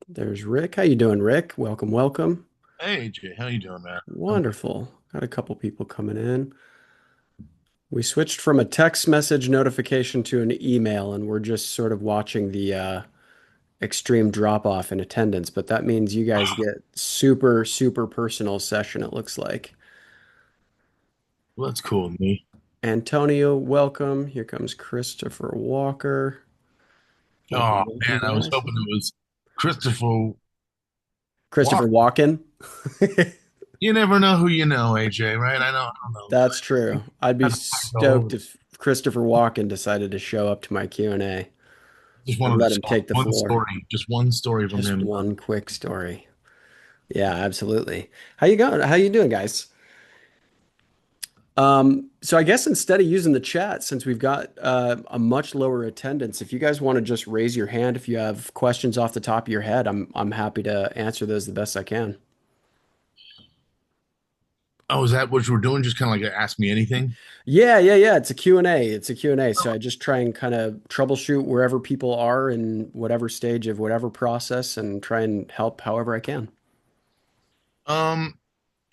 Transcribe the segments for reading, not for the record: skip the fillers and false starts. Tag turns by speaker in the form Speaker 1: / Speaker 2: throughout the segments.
Speaker 1: There's Rick. How you doing, Rick? Welcome, welcome.
Speaker 2: Hey AJ, how you doing, man? I'm good.
Speaker 1: Wonderful. Got a couple people coming in. We switched from a text message notification to an email, and we're just sort of watching the extreme drop off in attendance. But that means you guys get super, super personal session, it looks like.
Speaker 2: Well, that's cool with me.
Speaker 1: Antonio, welcome. Here comes Christopher Walker.
Speaker 2: Oh
Speaker 1: Welcome, welcome,
Speaker 2: man, I was
Speaker 1: guys.
Speaker 2: hoping it was Christopher
Speaker 1: Christopher
Speaker 2: Walk.
Speaker 1: Walken.
Speaker 2: You never know who you know, AJ, right? I don't know.
Speaker 1: That's true. I'd
Speaker 2: I
Speaker 1: be
Speaker 2: don't go over.
Speaker 1: stoked if Christopher Walken decided to show up to my Q&A.
Speaker 2: Just
Speaker 1: I'd
Speaker 2: wanted to
Speaker 1: let him
Speaker 2: solve
Speaker 1: take the
Speaker 2: one
Speaker 1: floor.
Speaker 2: story, just one story from
Speaker 1: Just
Speaker 2: him.
Speaker 1: one quick story. Yeah, absolutely. How you going? How you doing, guys? So I guess instead of using the chat, since we've got a much lower attendance, if you guys want to just raise your hand if you have questions off the top of your head, I'm happy to answer those the best I can.
Speaker 2: Oh, is that what we're doing? Just kind of like a ask me anything?
Speaker 1: Yeah. It's a Q&A. It's a Q&A. So I just try and kind of troubleshoot wherever people are in whatever stage of whatever process and try and help however I can.
Speaker 2: Um,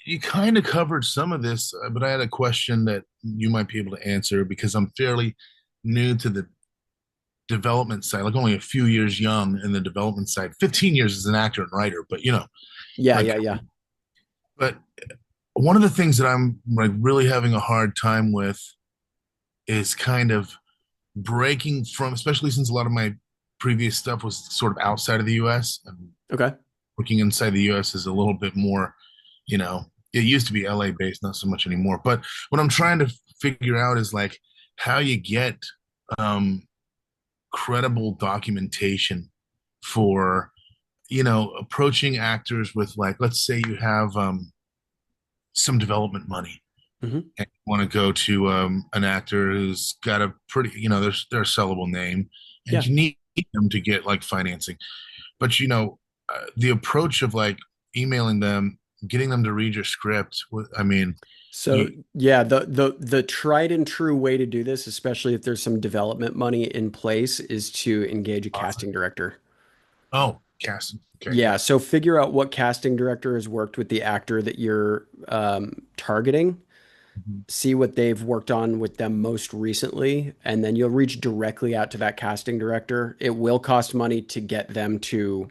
Speaker 2: you kind of covered some of this, but I had a question that you might be able to answer because I'm fairly new to the development side, like only a few years young in the development side. 15 years as an actor and writer, but
Speaker 1: Yeah,
Speaker 2: like
Speaker 1: yeah, yeah.
Speaker 2: but one of the things that I'm like really having a hard time with is kind of breaking from, especially since a lot of my previous stuff was sort of outside of the US and
Speaker 1: Okay.
Speaker 2: working inside the US is a little bit more, it used to be LA based, not so much anymore. But what I'm trying to figure out is like how you get um, credible documentation for, approaching actors with like, let's say you have some development money
Speaker 1: Hmm.
Speaker 2: and you want to go to an actor who's got a pretty, they're a sellable name, and
Speaker 1: Yeah.
Speaker 2: you need them to get like financing. But the approach of like emailing them, getting them to read your script. I mean,
Speaker 1: So
Speaker 2: you
Speaker 1: yeah, the tried and true way to do this, especially if there's some development money in place, is to engage a casting director.
Speaker 2: oh, casting. Okay,
Speaker 1: Yeah,
Speaker 2: yeah.
Speaker 1: so figure out what casting director has worked with the actor that you're targeting,
Speaker 2: Mhm.
Speaker 1: see what they've worked on with them most recently, and then you'll reach directly out to that casting director. It will cost money to get them to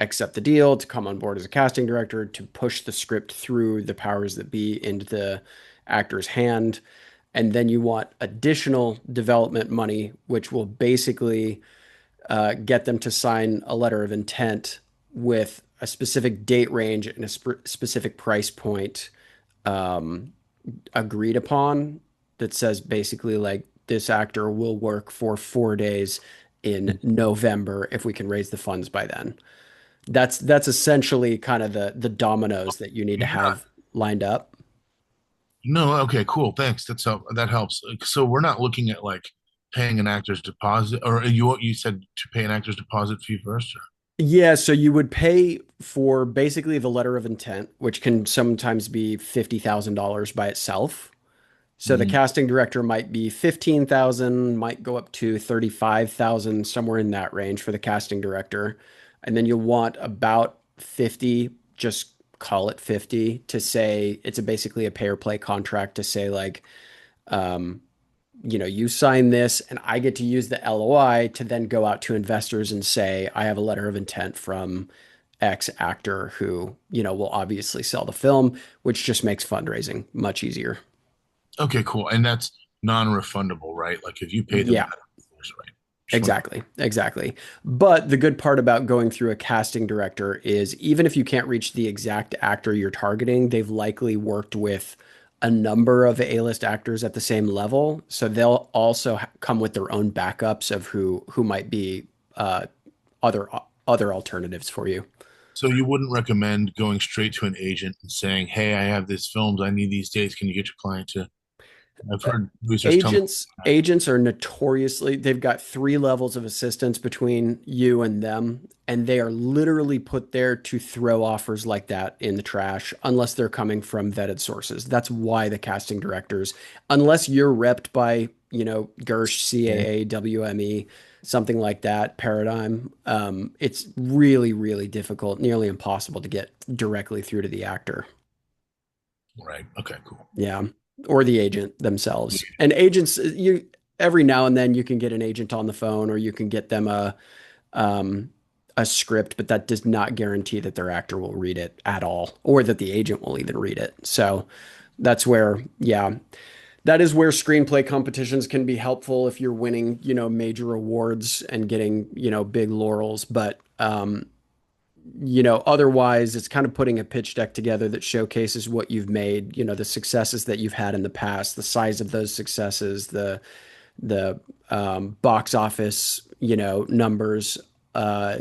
Speaker 1: accept the deal, to come on board as a casting director, to push the script through the powers that be into the actor's hand. And then you want additional development money, which will basically get them to sign a letter of intent with a specific date range and a specific price point um, agreed upon that says basically like this actor will work for 4 days in November if we can raise the funds by then. That's essentially kind of the dominoes that you need to
Speaker 2: Yeah.
Speaker 1: have lined up.
Speaker 2: No, okay, cool. Thanks. That helps. So we're not looking at like paying an actor's deposit, or you said to pay an actor's deposit fee first. Or?
Speaker 1: Yeah, so you would pay for basically the letter of intent, which can sometimes be $50,000 by itself. So the
Speaker 2: Mhm.
Speaker 1: casting director might be 15,000, might go up to 35,000, somewhere in that range for the casting director. And then you'll want about 50, just call it 50 to say it's basically a pay or play contract to say like um, you sign this and I get to use the LOI to then go out to investors and say, I have a letter of intent from X actor who, will obviously sell the film, which just makes fundraising much easier.
Speaker 2: Okay, cool. And that's non-refundable, right? Like if you pay them
Speaker 1: Yeah,
Speaker 2: that, right? Just want
Speaker 1: exactly. Exactly. But the good part about going through a casting director is even if you can't reach the exact actor you're targeting, they've likely worked with a number of A-list actors at the same level. So they'll also come with their own backups of who might be uh, other other alternatives for you.
Speaker 2: so you wouldn't recommend going straight to an agent and saying, "Hey, I have these films. I need these dates. Can you get your client to?" I've
Speaker 1: Uh,
Speaker 2: heard research tell me.
Speaker 1: agents are notoriously, they've got three levels of assistance between you and them, and they are literally put there to throw offers like that in the trash unless they're coming from vetted sources. That's why the casting directors, unless you're repped by, Gersh,
Speaker 2: Okay.
Speaker 1: CAA, WME, something like that, Paradigm. It's really, really difficult, nearly impossible to get directly through to the actor.
Speaker 2: Right. Okay. Cool.
Speaker 1: Yeah. Or the agent themselves. And agents, you every now and then you can get an agent on the phone or you can get them um, a script, but that does not guarantee that their actor will read it at all or that the agent will even read it. So that's where, yeah, that is where screenplay competitions can be helpful if you're winning, major awards and getting, big laurels. But, otherwise, it's kind of putting a pitch deck together that showcases what you've made, the successes that you've had in the past, the size of those successes, the box office, numbers, uh,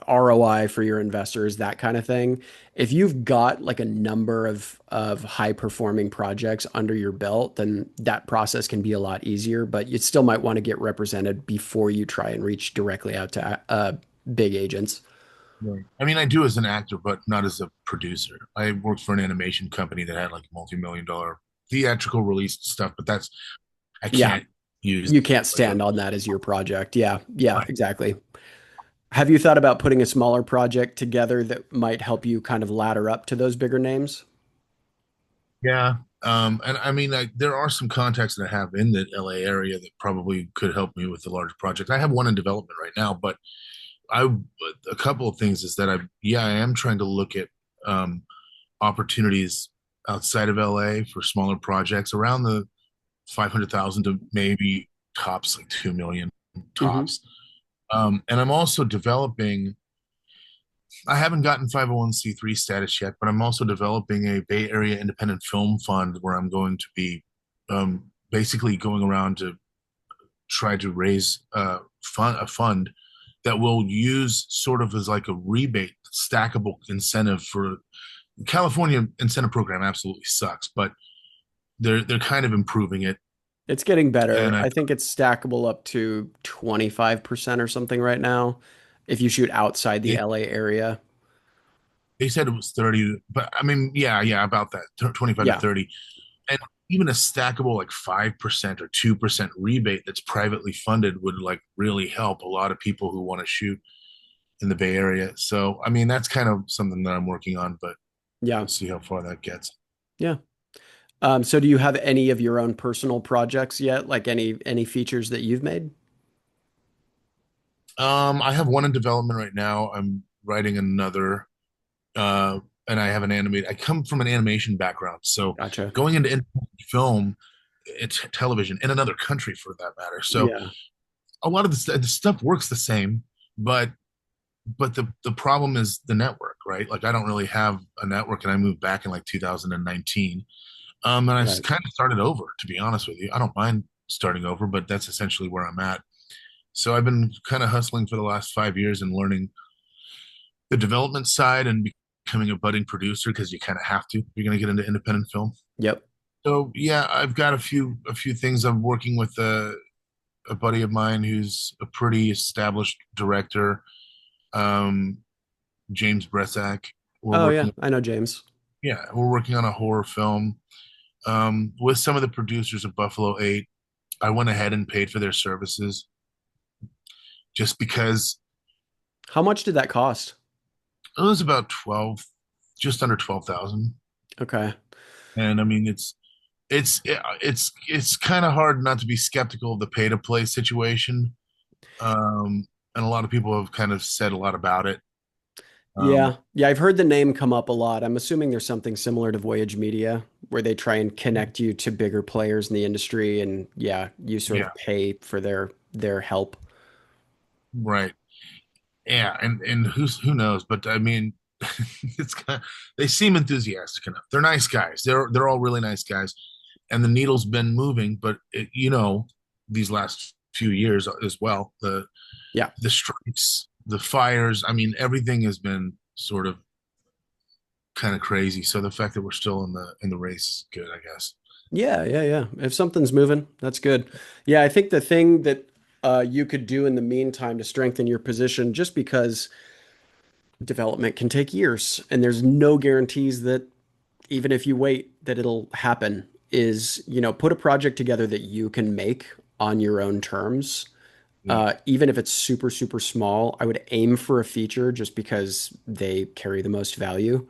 Speaker 1: ROI for your investors, that kind of thing. If you've got like a number of high performing projects under your belt, then that process can be a lot easier, but you still might want to get represented before you try and reach directly out to big agents.
Speaker 2: Right. I mean, I do as an actor, but not as a producer. I worked for an animation company that had like multi-million dollar theatrical release stuff, but I
Speaker 1: Yeah,
Speaker 2: can't use
Speaker 1: you can't
Speaker 2: like
Speaker 1: stand on that as your project. Yeah, yeah,
Speaker 2: right.
Speaker 1: exactly. Have you thought about putting a smaller project together that might help you kind of ladder up to those bigger names?
Speaker 2: Yeah. And I mean, there are some contacts that I have in the LA area that probably could help me with the larger project. I have one in development right now, but I a couple of things is that I am trying to look at um opportunities outside of LA for smaller projects around the 500,000 to maybe tops like 2 million
Speaker 1: Hmm.
Speaker 2: tops. And I'm also developing, I haven't gotten 501c3 status yet, but I'm also developing a Bay Area independent film fund where I'm going to be basically going around to try to raise a fund that will use sort of as like a rebate stackable incentive for California incentive program absolutely sucks, but they're kind of improving it.
Speaker 1: It's getting better.
Speaker 2: And I
Speaker 1: I think it's stackable up to 25% or something right now if you shoot outside the
Speaker 2: they,
Speaker 1: LA area.
Speaker 2: they said it was 30, but I mean, yeah, about that 25 to
Speaker 1: Yeah.
Speaker 2: 30. And even a stackable like 5% or 2% rebate that's privately funded would like really help a lot of people who want to shoot in the Bay Area. So, I mean, that's kind of something that I'm working on, but
Speaker 1: Yeah.
Speaker 2: we'll see how far that gets.
Speaker 1: Yeah. So do you have any of your own personal projects yet? Like any features that you've made?
Speaker 2: I have one in development right now. I'm writing another, uh, and I have an animated. I come from an animation background, so
Speaker 1: Gotcha.
Speaker 2: going into independent film, it's television in another country for that matter. So
Speaker 1: Yeah.
Speaker 2: a lot of the stuff works the same, but the problem is the network, right? Like I don't really have a network, and I moved back in like 2019. And I
Speaker 1: Right.
Speaker 2: kind of started over. To be honest with you, I don't mind starting over, but that's essentially where I'm at. So I've been kind of hustling for the last 5 years and learning the development side and becoming a budding producer because you kind of have to. You're going to get into independent film.
Speaker 1: Yep.
Speaker 2: So yeah, I've got a few things. I'm working with a buddy of mine who's a pretty established director, um, James Bresak. We're
Speaker 1: Oh yeah,
Speaker 2: working,
Speaker 1: I know James.
Speaker 2: yeah, we're working on a horror film with some of the producers of Buffalo Eight. I went ahead and paid for their services just because
Speaker 1: How much did that cost?
Speaker 2: it was about 12, just under 12,000.
Speaker 1: Okay.
Speaker 2: And I mean, it's kind of hard not to be skeptical of the pay to play situation. Um, and a lot of people have kind of said a lot about it. Um,
Speaker 1: Yeah. Yeah, I've heard the name come up a lot. I'm assuming there's something similar to Voyage Media where they try and connect you to bigger players in the industry and yeah, you sort
Speaker 2: yeah,
Speaker 1: of pay for their help.
Speaker 2: right. Yeah, and who knows? But I mean, it's kind of, they seem enthusiastic enough. They're nice guys. They're all really nice guys, and the needle's been moving. But these last few years as well,
Speaker 1: Yeah.
Speaker 2: the strikes, the fires. I mean, everything has been sort of kind of crazy. So the fact that we're still in the race is good, I guess.
Speaker 1: Yeah, yeah, yeah. If something's moving, that's good. Yeah, I think the thing that you could do in the meantime to strengthen your position, just because development can take years and there's no guarantees that even if you wait, that it'll happen. is, put a project together that you can make on your own terms. Even if it's super, super small, I would aim for a feature just because they carry the most value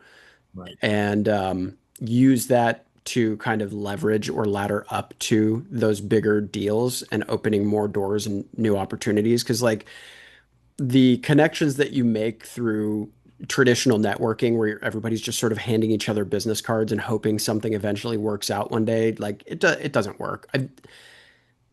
Speaker 2: Right.
Speaker 1: and use that to kind of leverage or ladder up to those bigger deals and opening more doors and new opportunities. Because, like, the connections that you make through traditional networking where everybody's just sort of handing each other business cards and hoping something eventually works out one day, like it doesn't work.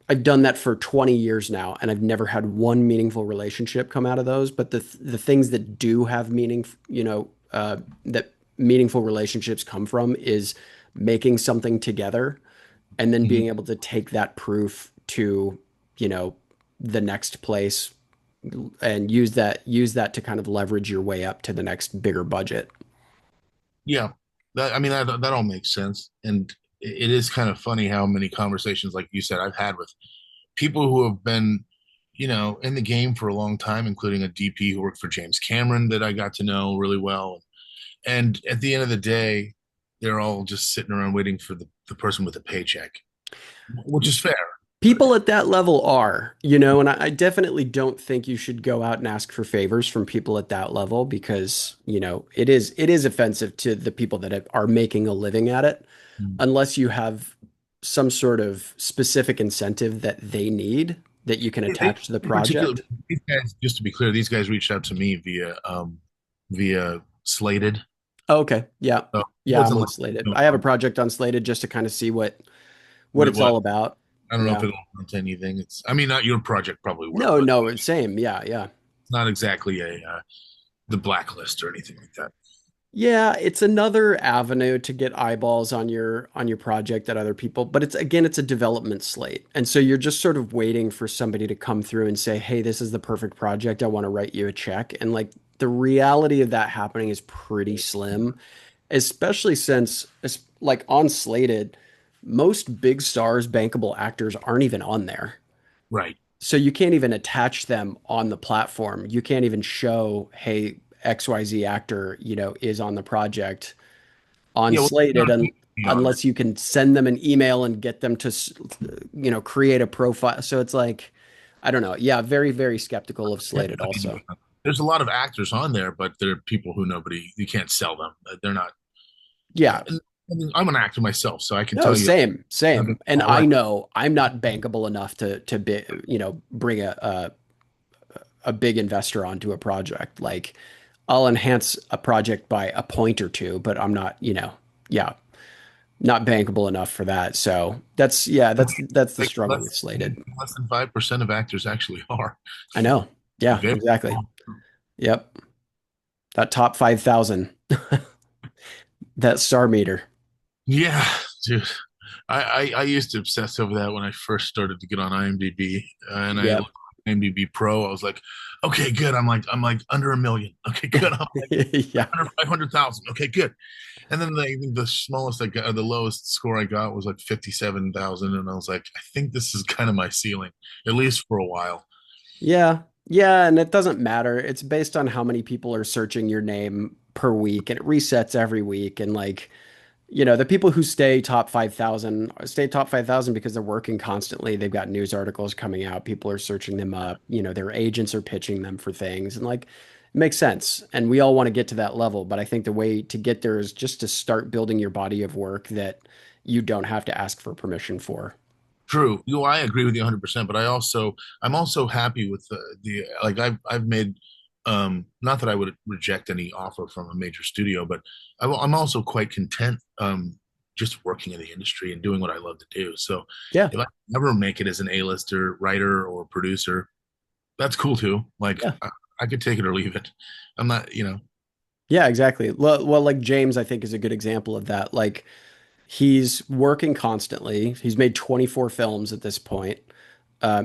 Speaker 1: I've done that for 20 years now, and I've never had one meaningful relationship come out of those. But the things that do have meaning, that meaningful relationships come from is making something together and then
Speaker 2: Mhm.
Speaker 1: being able to take that proof to, you know, the next place and use that to kind of leverage your way up to the next bigger budget.
Speaker 2: Yeah, I mean that all makes sense, and it is kind of funny how many conversations, like you said, I've had with people who have been, in the game for a long time, including a DP who worked for James Cameron that I got to know really well. And at the end of the day, they're all just sitting around waiting for the person with a paycheck, which is fair.
Speaker 1: People at that level are, and I definitely don't think you should go out and ask for favors from people at that level because, it is offensive to the people that are making a living at it unless you have some sort of specific incentive that they need that you can
Speaker 2: They,
Speaker 1: attach to the
Speaker 2: in particular,
Speaker 1: project.
Speaker 2: these guys, just to be clear, these guys reached out to me via Slated.
Speaker 1: Oh, okay. Yeah.
Speaker 2: So it
Speaker 1: Yeah, I'm
Speaker 2: wasn't
Speaker 1: on
Speaker 2: like,
Speaker 1: Slated. I have a project on Slated just to kind of see what
Speaker 2: what it
Speaker 1: it's
Speaker 2: was.
Speaker 1: all about.
Speaker 2: I don't know if
Speaker 1: Yeah.
Speaker 2: it'll amount to anything. I mean, not your project probably will,
Speaker 1: No,
Speaker 2: but
Speaker 1: no, same. Yeah, yeah.
Speaker 2: it's not exactly the blacklist or anything like that.
Speaker 1: Yeah, it's another avenue to get eyeballs on your project at other people, but it's a development slate. And so you're just sort of waiting for somebody to come through and say, "Hey, this is the perfect project. I want to write you a check." And like the reality of that happening is pretty slim, especially since like on Slated, most big stars, bankable actors aren't even on there.
Speaker 2: Right.
Speaker 1: So you can't even attach them on the platform. You can't even show, hey, XYZ actor, is on the project on
Speaker 2: Yeah, well, you
Speaker 1: Slated
Speaker 2: don't need to be on there.
Speaker 1: unless you can send them an email and get them to, create a profile. So it's like, I don't know. Yeah, very, very skeptical of
Speaker 2: Yeah,
Speaker 1: Slated
Speaker 2: I mean,
Speaker 1: also.
Speaker 2: there's a lot of actors on there, but they're people who you can't sell them. They're not.
Speaker 1: Yeah.
Speaker 2: I mean, I'm an actor myself, so I can
Speaker 1: No,
Speaker 2: tell you.
Speaker 1: same,
Speaker 2: I've been
Speaker 1: same. And
Speaker 2: all
Speaker 1: I
Speaker 2: right.
Speaker 1: know I'm not bankable enough to be, bring a big investor onto a project. Like I'll enhance a project by a point or two, but I'm not, yeah, not bankable enough for that. So that's the
Speaker 2: Like
Speaker 1: struggle with Slated.
Speaker 2: less than 5% of actors actually are.
Speaker 1: I know. Yeah,
Speaker 2: Very
Speaker 1: exactly.
Speaker 2: small.
Speaker 1: Yep. That top 5,000, that star meter.
Speaker 2: Yeah, dude. I used to obsess over that when I first started to get on IMDb, and I
Speaker 1: Yep.
Speaker 2: looked at IMDb Pro. I was like, okay, good. I'm like under a million. Okay, good. I'm like
Speaker 1: Yeah.
Speaker 2: under 500,000. Okay, good. And then the smallest I got, the lowest score I got was like 57,000, and I was like, I think this is kind of my ceiling, at least for a while.
Speaker 1: Yeah. Yeah. And it doesn't matter. It's based on how many people are searching your name per week and it resets every week. And like, the people who stay top 5,000 because they're working constantly. They've got news articles coming out. People are searching them up. Their agents are pitching them for things. And like, it makes sense. And we all want to get to that level. But I think the way to get there is just to start building your body of work that you don't have to ask for permission for.
Speaker 2: True. I agree with you 100%, but I'm also happy with the like I've made not that I would reject any offer from a major studio, but I'm also quite content just working in the industry and doing what I love to do. So
Speaker 1: Yeah.
Speaker 2: if I ever make it as an A-lister, writer or producer, that's cool too. Like
Speaker 1: Yeah.
Speaker 2: I could take it or leave it. I'm not,
Speaker 1: Yeah, exactly. Well, like James, I think is a good example of that. Like he's working constantly. He's made 24 films at this point.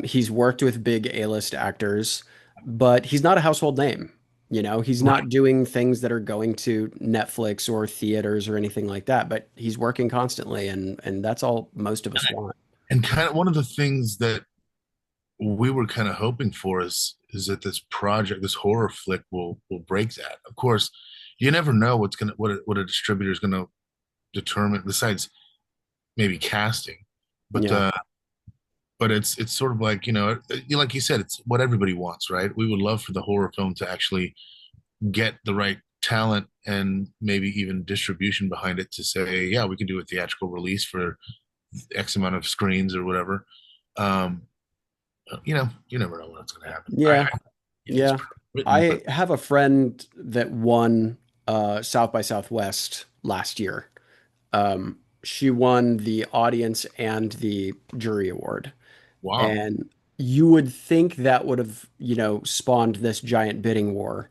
Speaker 1: He's worked with big A-list actors, but he's not a household name. He's
Speaker 2: right.
Speaker 1: not doing things that are going to Netflix or theaters or anything like that, but he's working constantly and that's all most of us want.
Speaker 2: And kind of one of the things that we were kind of hoping for is that this horror flick will break that. Of course, you never know what a distributor is gonna determine. Besides, maybe casting, but
Speaker 1: Yeah.
Speaker 2: it's sort of like, like you said, it's what everybody wants, right? We would love for the horror film to actually get the right talent and maybe even distribution behind it to say, yeah, we can do a theatrical release for X amount of screens or whatever. Um, you never know what's going to happen.
Speaker 1: Yeah.
Speaker 2: It's
Speaker 1: Yeah.
Speaker 2: written, but
Speaker 1: I have a friend that won South by Southwest last year. She won the audience and the jury award.
Speaker 2: wow.
Speaker 1: And you would think that would have, spawned this giant bidding war.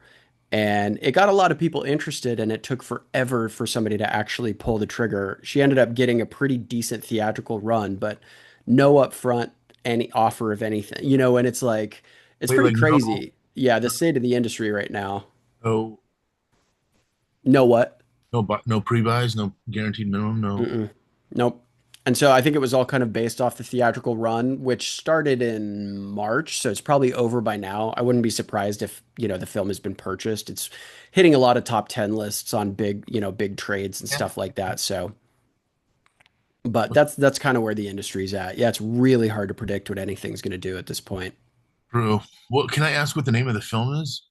Speaker 1: And it got a lot of people interested, and it took forever for somebody to actually pull the trigger. She ended up getting a pretty decent theatrical run, but no upfront any offer of anything, and it's like, it's
Speaker 2: Wait,
Speaker 1: pretty
Speaker 2: like
Speaker 1: crazy. Yeah, the state of the industry right now.
Speaker 2: no,
Speaker 1: Know what?
Speaker 2: no pre-buys, no guaranteed minimum, no.
Speaker 1: Mm-mm. Nope. And so I think it was all kind of based off the theatrical run, which started in March. So it's probably over by now. I wouldn't be surprised if, the film has been purchased. It's hitting a lot of top 10 lists on big trades and
Speaker 2: Yeah,
Speaker 1: stuff like that. So, but that's kind of where the industry's at. Yeah, it's really hard to predict what anything's going to do at this point.
Speaker 2: true. Well, can I ask what the name of the film is?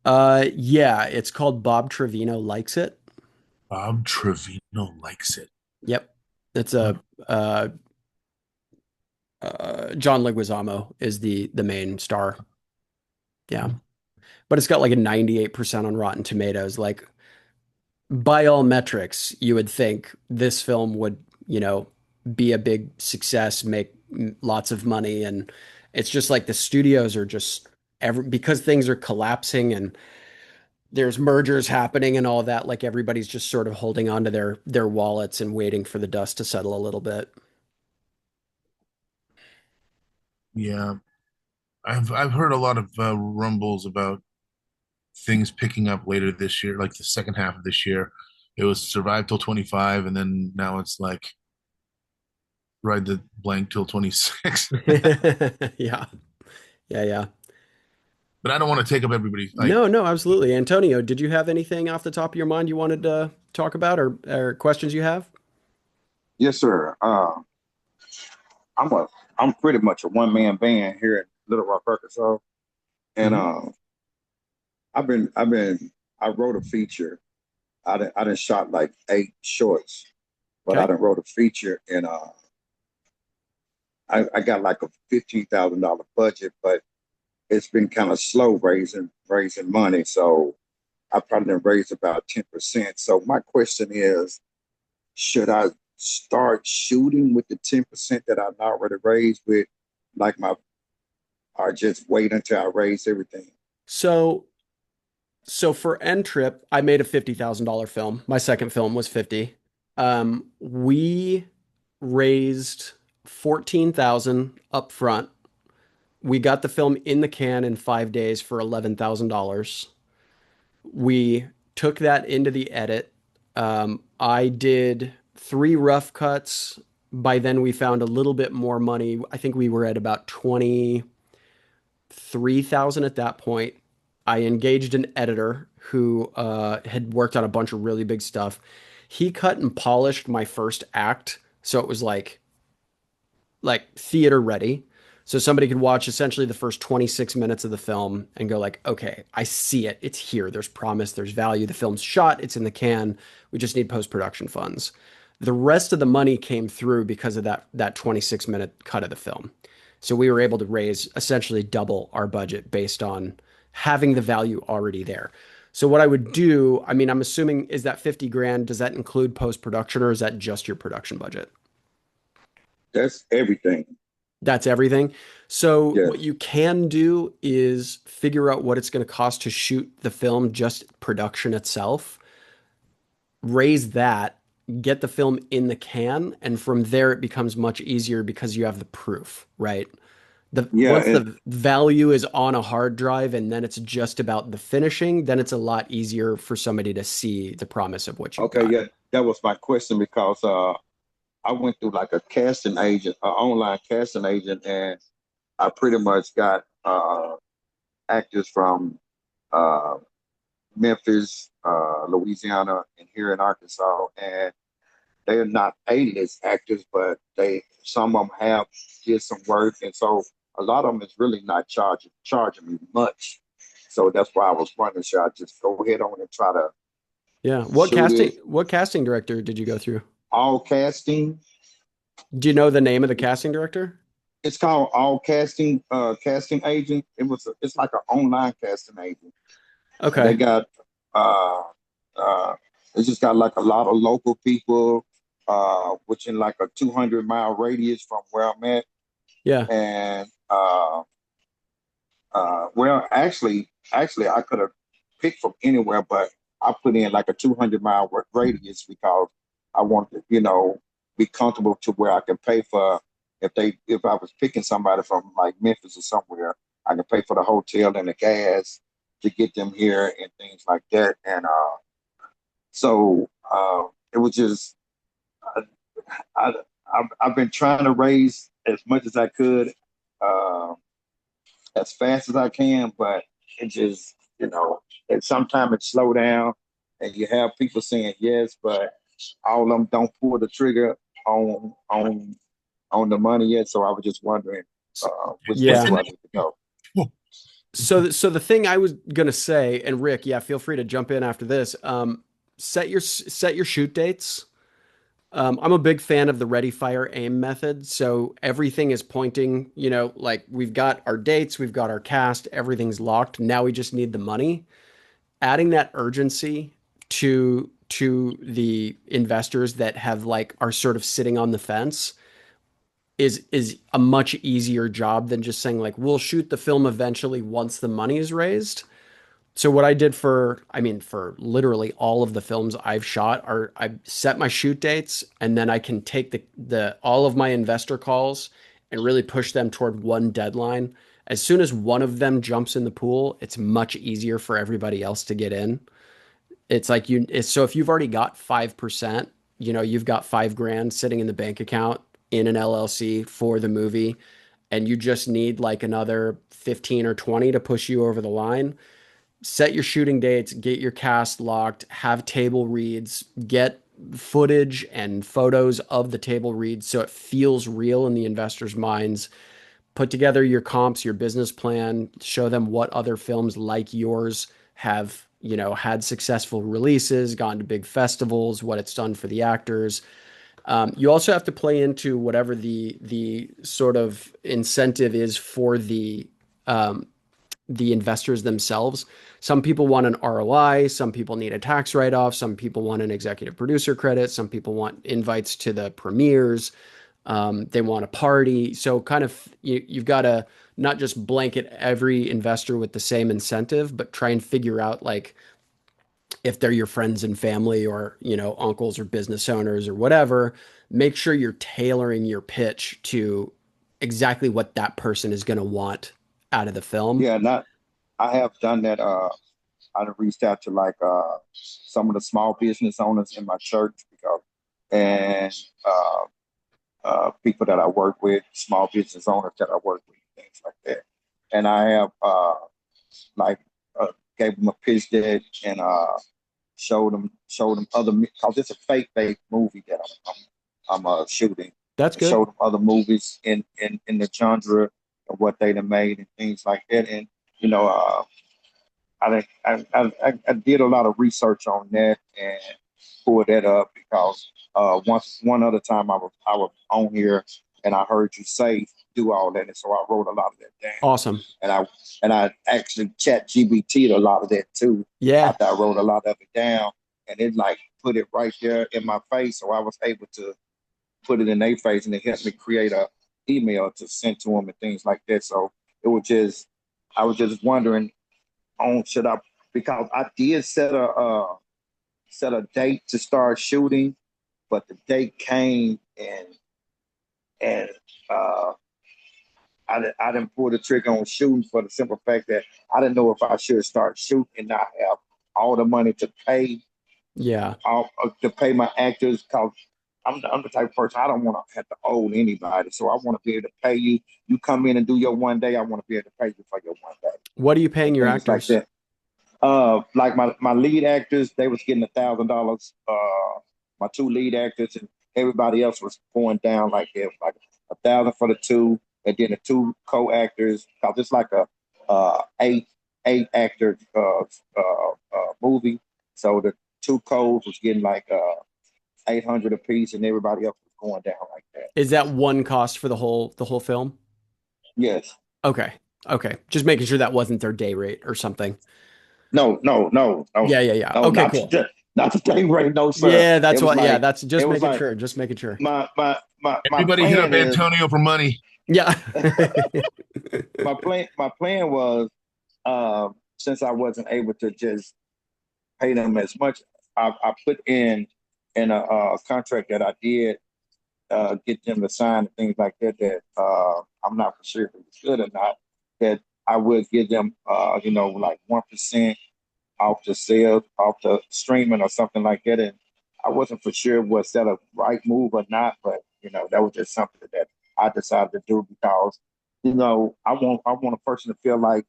Speaker 1: Yeah, it's called Bob Trevino Likes It.
Speaker 2: Bob Trevino Likes It.
Speaker 1: Yep. It's a John Leguizamo is the main star. Yeah. But it's got like a 98% on Rotten Tomatoes. Like, by all metrics, you would think this film would, be a big success, make lots of money. And it's just like the studios are just because things are collapsing and there's mergers happening and all that, like everybody's just sort of holding on to their wallets and waiting for the dust to settle a little bit.
Speaker 2: Yeah, I've heard a lot of rumbles about things picking up later this year, like the second half of this year. It was survive till 25, and then now it's like ride the blank till 26.
Speaker 1: Yeah. Yeah, yeah.
Speaker 2: But I don't want to take up everybody's like.
Speaker 1: No, no, absolutely. Antonio, did you have anything off the top of your mind you wanted to talk about or questions you have?
Speaker 3: Yes, sir. I'm a I'm pretty much a one man band here in Little Rock, Arkansas, and
Speaker 1: Hmm.
Speaker 3: I wrote a feature. I done shot like 8 shorts, but I
Speaker 1: Okay.
Speaker 3: done wrote a feature, and I got like a $15,000 budget, but it's been kind of slow raising money, so I probably done raised about 10%. So my question is, should I start shooting with the 10% that I've already raised with like my or just wait until I raise everything?
Speaker 1: So for End Trip, I made a $50,000 film. My second film was 50. We raised 14,000 up front. We got the film in the can in 5 days for $11,000. We took that into the edit. I did three rough cuts. By then, we found a little bit more money. I think we were at about 23,000 at that point. I engaged an editor who had worked on a bunch of really big stuff. He cut and polished my first act, so it was like theater ready. So somebody could watch essentially the first 26 minutes of the film and go like, okay, I see it. It's here. There's promise. There's value. The film's shot. It's in the can. We just need post-production funds. The rest of the money came through because of that 26-minute cut of the film. So we were able to raise essentially double our budget based on having the value already there. So what I would do, I mean, I'm assuming is that 50 grand, does that include post-production or is that just your production budget?
Speaker 3: That's everything.
Speaker 1: That's everything. So what
Speaker 3: Yes.
Speaker 1: you can do is figure out what it's going to cost to shoot the film, just production itself, raise that, get the film in the can, and from there it becomes much easier because you have the proof, right? The
Speaker 3: Yeah,
Speaker 1: once
Speaker 3: and
Speaker 1: the value is on a hard drive and then it's just about the finishing, then it's a lot easier for somebody to see the promise of what you've
Speaker 3: okay,
Speaker 1: got.
Speaker 3: yeah, that was my question because I went through like a casting agent, an online casting agent, and I pretty much got actors from uh Memphis, Louisiana, and here in Arkansas. And they're not A-list actors, but some of them have did some work, and so a lot of them is really not charging me much. So that's why I was wondering, should I just go ahead on and try to
Speaker 1: Yeah.
Speaker 3: shoot it?
Speaker 1: What casting director did you go through?
Speaker 3: All casting.
Speaker 1: Do you know the name of the casting director?
Speaker 3: It's called All Casting. Casting agent. It's like an online casting agent, and they
Speaker 1: Okay.
Speaker 3: got uh uh they just got like a lot of local people, which in like a 200-mile radius from where I'm at,
Speaker 1: Yeah.
Speaker 3: and well, actually, I could have picked from anywhere, but I put in like a 200-mile radius because I want to, be comfortable to where I can pay for if I was picking somebody from like Memphis or somewhere, I can pay for the hotel and the gas to get them here and things like that. And so it was just I, I I've been trying to raise as much as I could. Uh, as fast as I can, but it just, and sometimes it slow down and you have people saying yes, but all of them don't pull the trigger on the money yet. So I was just wondering which way
Speaker 1: Yeah.
Speaker 3: do I need to go?
Speaker 1: So the thing I was gonna say, and Rick, yeah, feel free to jump in after this. Set your shoot dates. I'm a big fan of the ready, fire, aim method. So everything is pointing, like we've got our dates, we've got our cast, everything's locked. Now we just need the money. Adding that urgency to the investors that have like are sort of sitting on the fence is a much easier job than just saying like we'll shoot the film eventually once the money is raised. So what I did for literally all of the films I've shot are I set my shoot dates and then I can take the all of my investor calls and really push them toward one deadline. As soon as one of them jumps in the pool, it's much easier for everybody else to get in. So if you've already got 5%, you've got 5 grand sitting in the bank account in an LLC for the movie, and you just need like another 15 or 20 to push you over the line. Set your shooting dates, get your cast locked, have table reads, get footage and photos of the table reads so it feels real in the investors' minds. Put together your comps, your business plan, show them what other films like yours have, had successful releases, gone to big festivals, what it's done for the actors. You also have to play into whatever the sort of incentive is for the investors themselves. Some people want an ROI, some people need a tax write-off, some people want an executive producer credit, some people want invites to the premieres, they want a party. So kind of you've got to not just blanket every investor with the same incentive, but try and figure out like if they're your friends and family or, uncles or business owners or whatever, make sure you're tailoring your pitch to exactly what that person is going to want out of the film.
Speaker 3: Yeah, not I have done that. I've reached out to like some of the small business owners in my church because and people that I work with, small business owners that I work with, things like that. And I have like gave them a pitch deck and showed them other because it's a faith-based movie that I'm shooting.
Speaker 1: That's
Speaker 3: I
Speaker 1: good.
Speaker 3: showed them other movies in the genre of what they done made and things like that. And you know, I did a lot of research on that and pulled that up because one other time I was on here and I heard you say do all that, and so I wrote a lot of that down.
Speaker 1: Awesome.
Speaker 3: And I actually chat GBT'd a lot of that too
Speaker 1: Yeah.
Speaker 3: after I wrote a lot of it down, and it like put it right there in my face, so I was able to put it in their face, and it helped me create a email to send to them and things like that. So it was just I was just wondering on should I because I did set a date to start shooting, but the date came and uh, I didn't pull the trigger on shooting for the simple fact that I didn't know if I should start shooting and not have all the money to pay
Speaker 1: Yeah.
Speaker 3: my actors because I'm the type of person I don't want to have to owe anybody. So I want to be able to pay you. You come in and do your one day. I want to be able to pay you for your one day
Speaker 1: What are you paying
Speaker 3: and
Speaker 1: your
Speaker 3: things like
Speaker 1: actors?
Speaker 3: that. Like my lead actors, they was getting $1,000 my two lead actors, and everybody else was going down like it was like 1,000 for the two, and then the two co-actors. Cause it's like a eight actor movie. So the two codes was getting like 800 a piece, and everybody else was going down like that.
Speaker 1: Is that one cost for the whole film?
Speaker 3: Yes.
Speaker 1: Okay. Okay. Just making sure that wasn't their day rate or something.
Speaker 3: No, no, no, no,
Speaker 1: Yeah, yeah, yeah.
Speaker 3: no,
Speaker 1: Okay, cool.
Speaker 3: not the day rate, no, sir.
Speaker 1: Yeah, that's
Speaker 3: It was
Speaker 1: what, yeah,
Speaker 3: like
Speaker 1: that's
Speaker 3: it
Speaker 1: just
Speaker 3: was
Speaker 1: making
Speaker 3: like
Speaker 1: sure. Just making sure.
Speaker 3: my
Speaker 2: Everybody hit up
Speaker 3: plan is
Speaker 2: Antonio for money.
Speaker 1: Yeah.
Speaker 3: my plan was since I wasn't able to just pay them as much, I put in a contract that I did get them to sign and things like that. That I'm not for sure if it was good or not. That I would give them, like 1% off the sales, off the streaming or something like that. And I wasn't for sure was that a right move or not, but that was just something that I decided to do because I want a person to feel like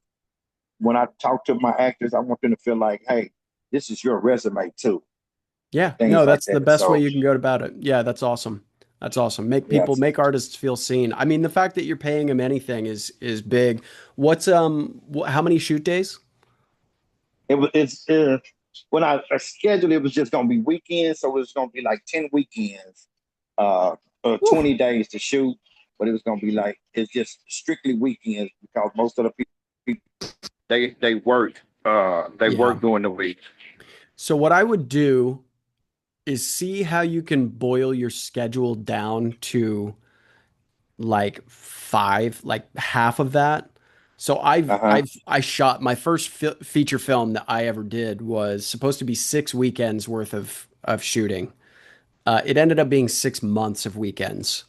Speaker 3: when I talk to my actors, I want them to feel like, hey, this is your resume too,
Speaker 1: Yeah. No,
Speaker 3: things like
Speaker 1: that's the
Speaker 3: that.
Speaker 1: best way
Speaker 3: So
Speaker 1: you can go about it. Yeah, that's awesome. That's awesome.
Speaker 3: yes,
Speaker 1: Make artists feel seen. I mean, the fact that you're paying them anything is big. What's how many shoot days?
Speaker 3: it's when I scheduled it was just gonna be weekends, so it was gonna be like 10 weekends,
Speaker 1: Whew.
Speaker 3: 20 days to shoot, but it was gonna be like it's just strictly weekends because most of the people they
Speaker 1: Yeah.
Speaker 3: work during the week.
Speaker 1: So what I would do is see how you can boil your schedule down to like five, like half of that. So
Speaker 3: Uh-huh.
Speaker 1: I shot my first feature film that I ever did was supposed to be 6 weekends worth of shooting. It ended up being 6 months of weekends,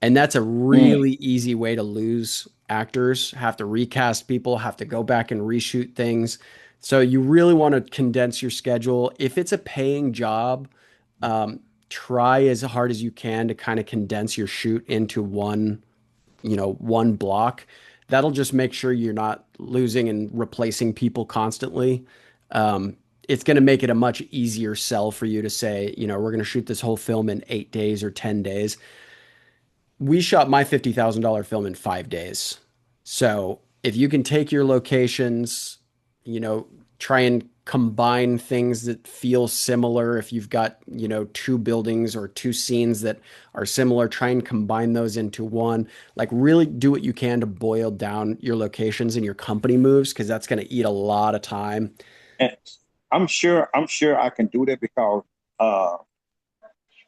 Speaker 1: and that's a
Speaker 3: Mm.
Speaker 1: really easy way to lose actors. Have to recast people, have to go back and reshoot things. So you really want to condense your schedule. If it's a paying job, um, try as hard as you can to kind of condense your shoot into one block. That'll just make sure you're not losing and replacing people constantly. Um, it's going to make it a much easier sell for you to say, we're going to shoot this whole film in 8 days or 10 days. We shot my $50,000 film in 5 days. So if you can take your locations, you know, try and combine things that feel similar. If you've got, two buildings or two scenes that are similar, try and combine those into one. Like really do what you can to boil down your locations and your company moves because that's going to eat a lot of time.
Speaker 3: And I'm sure I can do that because uh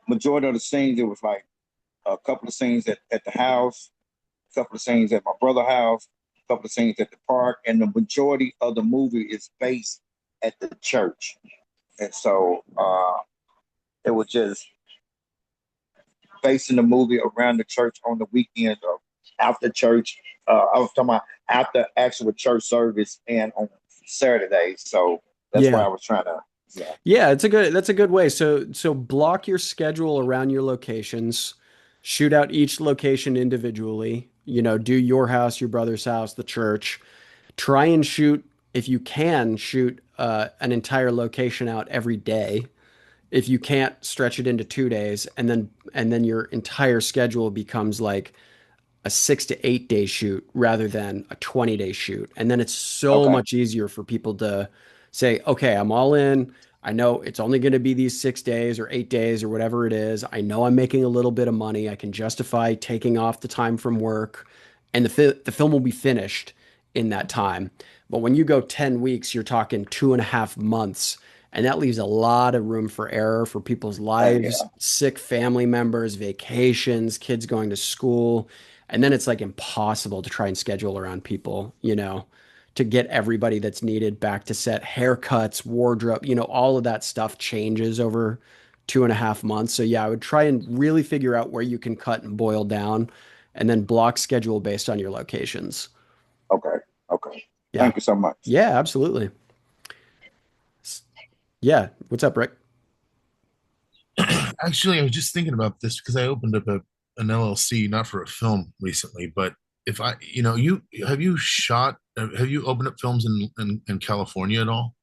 Speaker 3: majority of the scenes it was like a couple of scenes at the house, a couple of scenes at my brother's house, a couple of scenes at the park, and the majority of the movie is based at the church. And so it was just basing the movie around the church on the weekends or after church. I was talking about after actual church service and on Saturdays. So that's why
Speaker 1: Yeah.
Speaker 3: I was trying to, yeah.
Speaker 1: Yeah, that's a good way. So block your schedule around your locations, shoot out each location individually, do your house, your brother's house, the church. Try and shoot if you can shoot an entire location out every day. If you can't, stretch it into 2 days, and then your entire schedule becomes like a 6 to 8 day shoot rather than a 20-day shoot. And then it's so
Speaker 3: Okay.
Speaker 1: much easier for people to say, okay, I'm all in. I know it's only going to be these 6 days or 8 days or whatever it is. I know I'm making a little bit of money. I can justify taking off the time from work, and the film will be finished in that time. But when you go 10 weeks, you're talking 2.5 months. And that leaves a lot of room for error for people's lives,
Speaker 3: Yeah.
Speaker 1: sick family members, vacations, kids going to school. And then it's like impossible to try and schedule around people, to get everybody that's needed back to set, haircuts, wardrobe, all of that stuff changes over 2.5 months. So yeah, I would try and really figure out where you can cut and boil down and then block schedule based on your locations.
Speaker 3: Okay. Okay.
Speaker 1: Yeah.
Speaker 3: Thank you so much.
Speaker 1: Yeah, absolutely. Yeah. What's up, Rick?
Speaker 2: Actually, I was just thinking about this because I opened up an LLC, not for a film recently, but if I, have you opened up films in California at all?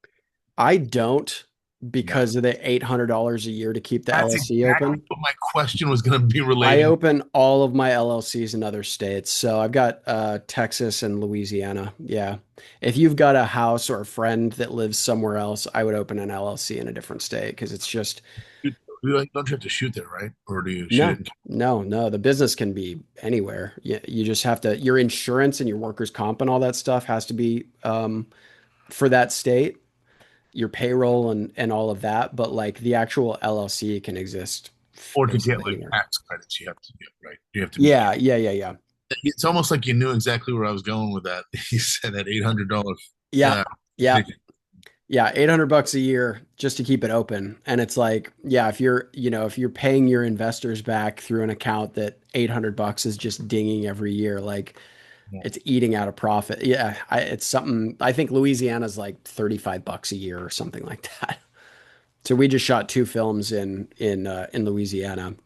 Speaker 1: I don't.
Speaker 2: Yeah.
Speaker 1: because of the $800 a year to keep the
Speaker 2: That's
Speaker 1: LLC
Speaker 2: exactly
Speaker 1: open.
Speaker 2: what my question was going to be
Speaker 1: I
Speaker 2: relating.
Speaker 1: open all of my LLCs in other states. So I've got Texas and Louisiana. Yeah. If you've got a house or a friend that lives somewhere else, I would open an LLC in a different state because it's just
Speaker 2: Don't you have to shoot there, right? Or do you shoot it
Speaker 1: no,
Speaker 2: in?
Speaker 1: no. The business can be anywhere. You just have to, your insurance and your workers' comp and all that stuff has to be for that state, your payroll and all of that. But like the actual LLC can exist
Speaker 2: Or to get
Speaker 1: basically
Speaker 2: like
Speaker 1: anywhere.
Speaker 2: tax credits, you have to get right. You have to be.
Speaker 1: Yeah.
Speaker 2: It's almost like you knew exactly where I was going with that. You said that $800.
Speaker 1: Yeah.
Speaker 2: Uh,
Speaker 1: Yeah. Yeah, $800 a year just to keep it open. And it's like, yeah, if you're, if you're paying your investors back through an account that $800 is just dinging every year, like it's eating out of profit. Yeah, it's something. I think Louisiana's like $35 a year or something like that. So we just shot two films in Louisiana,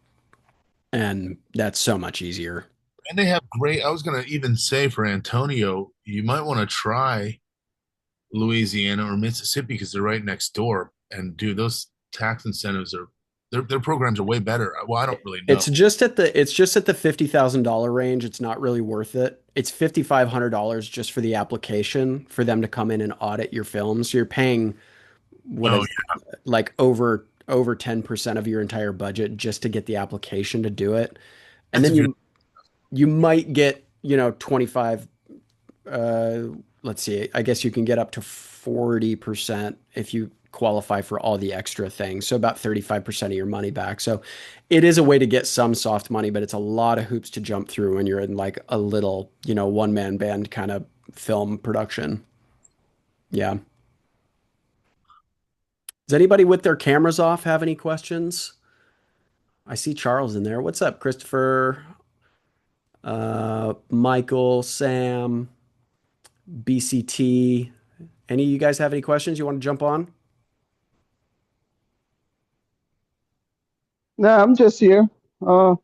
Speaker 1: and that's so much easier.
Speaker 2: and they have great. I was gonna even say for Antonio, you might want to try Louisiana or Mississippi because they're right next door. And dude, those tax incentives are their programs are way better. Well, I don't really know.
Speaker 1: It's just at the $50,000 range. It's not really worth it. It's $5,500 just for the application for them to come in and audit your film. So you're paying what
Speaker 2: Oh
Speaker 1: is like over 10% of your entire budget just to get the application to do it. And
Speaker 2: that's
Speaker 1: then
Speaker 2: if you're
Speaker 1: you might get, 25 uh let's see. I guess you can get up to 40% if you qualify for all the extra things. So about 35% of your money back. So it is a way to get some soft money, but it's a lot of hoops to jump through when you're in like a little, one man band kind of film production. Yeah. Does anybody with their cameras off have any questions? I see Charles in there. What's up, Christopher? Michael, Sam, BCT. Any of you guys have any questions you want to jump on?
Speaker 4: No, I'm just here. Uh,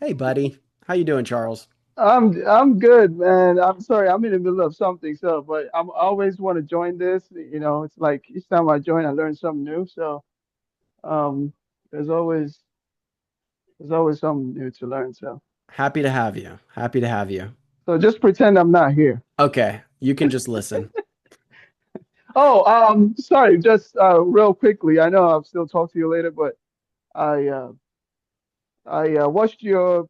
Speaker 1: Hey, buddy. How you doing, Charles?
Speaker 4: I'm good, man. I'm sorry, I'm in the middle of something, so but I always want to join this. It's like each time I join, I learn something new. So um, there's always there's always something new to learn.
Speaker 1: Happy to have you. Happy to have you.
Speaker 4: So just pretend I'm not here.
Speaker 1: Okay, you can just listen.
Speaker 4: Oh, sorry, just real quickly. I know I'll still talk to you later, but I I watched your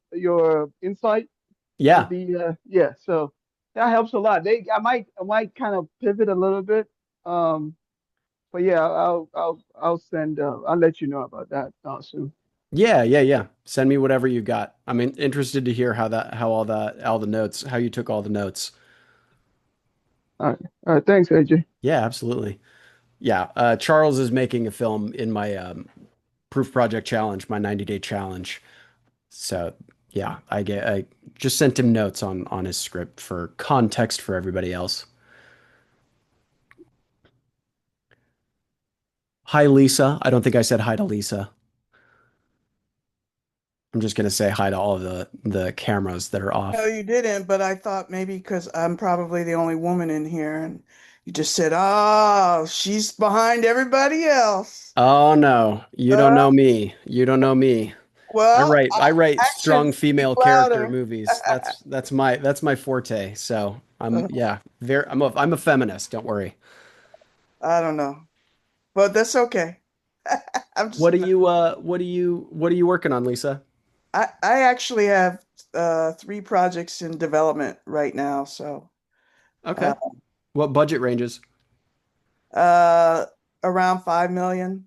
Speaker 4: insight with
Speaker 1: Yeah.
Speaker 4: the yeah, so that helps a lot. I might kind of pivot a little bit. Um, but yeah, I'll send I'll let you know about that soon.
Speaker 1: Yeah. Send me whatever you got. I'm interested to hear how the notes, how you took all the notes.
Speaker 4: All right, thanks, AJ.
Speaker 1: Yeah, absolutely. Yeah, Charles is making a film in my Proof Project Challenge, my 90-day challenge. So yeah, I just sent him notes on his script for context for everybody else. Hi, Lisa. I don't think I said hi to Lisa. I'm just gonna say hi to all of the cameras that are
Speaker 5: No,
Speaker 1: off.
Speaker 5: you didn't, but I thought maybe because I'm probably the only woman in here, and you just said, "Oh, she's behind everybody else."
Speaker 1: Oh no, you don't
Speaker 5: Uh,
Speaker 1: know me. You don't know me. I
Speaker 5: well,
Speaker 1: write I write
Speaker 5: action,
Speaker 1: strong
Speaker 5: speak
Speaker 1: female character
Speaker 5: louder.
Speaker 1: movies. That's my forte. So yeah, I'm a feminist, don't worry.
Speaker 5: I don't know, but that's okay. I'm just,
Speaker 1: What are you working on, Lisa?
Speaker 5: I actually have three projects in development right now, so uh,
Speaker 1: Okay. What budget ranges?
Speaker 5: uh, around 5 million.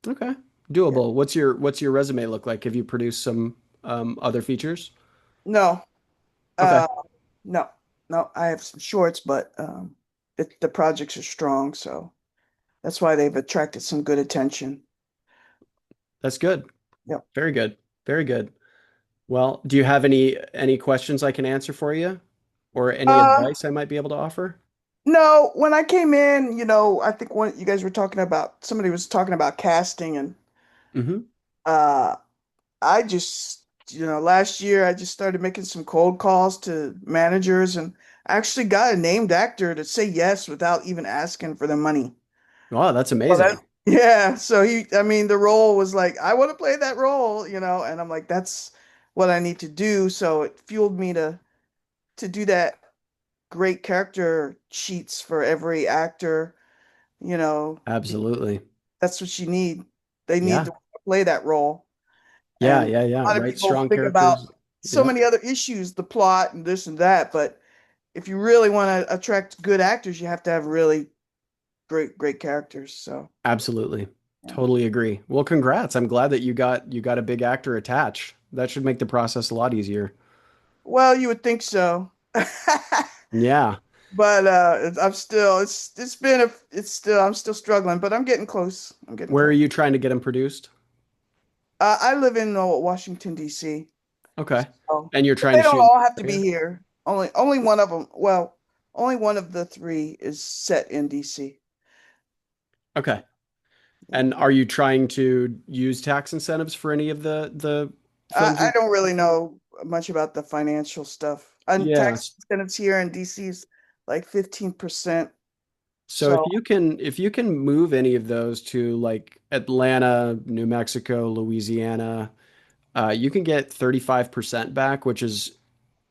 Speaker 1: Okay.
Speaker 5: Yeah.
Speaker 1: Doable. What's your resume look like? Have you produced some other features?
Speaker 5: No,
Speaker 1: Okay.
Speaker 5: uh, no, no. I have some shorts, but the projects are strong, so. That's why they've attracted some good attention.
Speaker 1: That's good.
Speaker 5: Yep.
Speaker 1: Very good. Very good. Well, do you have any questions I can answer for you or any
Speaker 5: Uh,
Speaker 1: advice I might be able to offer?
Speaker 5: no, when I came in, I think when you guys were talking about somebody was talking about casting and
Speaker 1: Hmm.
Speaker 5: uh I just, last year I just started making some cold calls to managers and actually got a named actor to say yes without even asking for the money.
Speaker 1: Wow, that's
Speaker 5: So that
Speaker 1: amazing.
Speaker 5: Yeah, so I mean, the role was like, I want to play that role, and I'm like, that's what I need to do. So it fueled me to do that great character sheets for every actor, you know, because
Speaker 1: Absolutely.
Speaker 5: that's what you need. They need
Speaker 1: Yeah.
Speaker 5: to play that role.
Speaker 1: Yeah,
Speaker 5: And
Speaker 1: yeah, yeah.
Speaker 5: a lot of
Speaker 1: Right.
Speaker 5: people
Speaker 1: Strong
Speaker 5: think about
Speaker 1: characters.
Speaker 5: so
Speaker 1: Yep.
Speaker 5: many other issues, the plot and this and that, but if you really want to attract good actors, you have to have really great characters. So,
Speaker 1: Absolutely.
Speaker 5: yeah.
Speaker 1: Totally agree. Well, congrats. I'm glad that you got a big actor attached. That should make the process a lot easier.
Speaker 5: Well, you would think so.
Speaker 1: Yeah.
Speaker 5: But I'm still it's been a it's still I'm still struggling, but I'm getting close. I'm getting
Speaker 1: Where are
Speaker 5: close.
Speaker 1: you trying to get them produced?
Speaker 5: I live in Washington D.C.
Speaker 1: Okay.
Speaker 5: So,
Speaker 1: And you're
Speaker 5: but
Speaker 1: trying
Speaker 5: they
Speaker 1: to
Speaker 5: don't
Speaker 1: shoot in
Speaker 5: all have to
Speaker 1: the
Speaker 5: be
Speaker 1: area?
Speaker 5: here. Only one of them. Well, only one of the three is set in D.C.
Speaker 1: Okay.
Speaker 5: Yeah.
Speaker 1: And are you trying to use tax incentives for any of the films
Speaker 5: I
Speaker 1: you're
Speaker 5: don't really know much about the financial stuff. And
Speaker 1: Yeah.
Speaker 5: tax incentives here in DC is like 15%.
Speaker 1: So
Speaker 5: So,
Speaker 1: if you can move any of those to like Atlanta, New Mexico, Louisiana, you can get 35% back, which is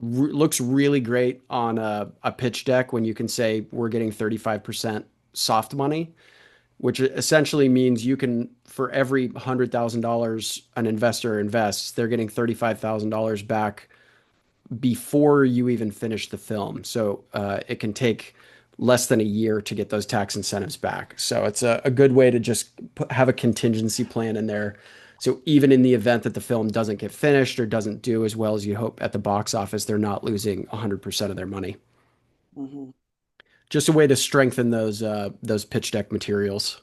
Speaker 1: looks really great on a pitch deck when you can say we're getting 35% soft money, which essentially means you can, for every $100,000 an investor invests, they're getting $35,000 back before you even finish the film. So it can take less than a year to get those tax incentives back. So it's a good way to just have a contingency plan in there. So even in the event that the film doesn't get finished or doesn't do as well as you hope at the box office, they're not losing 100% of their money.
Speaker 5: mhm.
Speaker 1: Just a way to strengthen those pitch deck materials.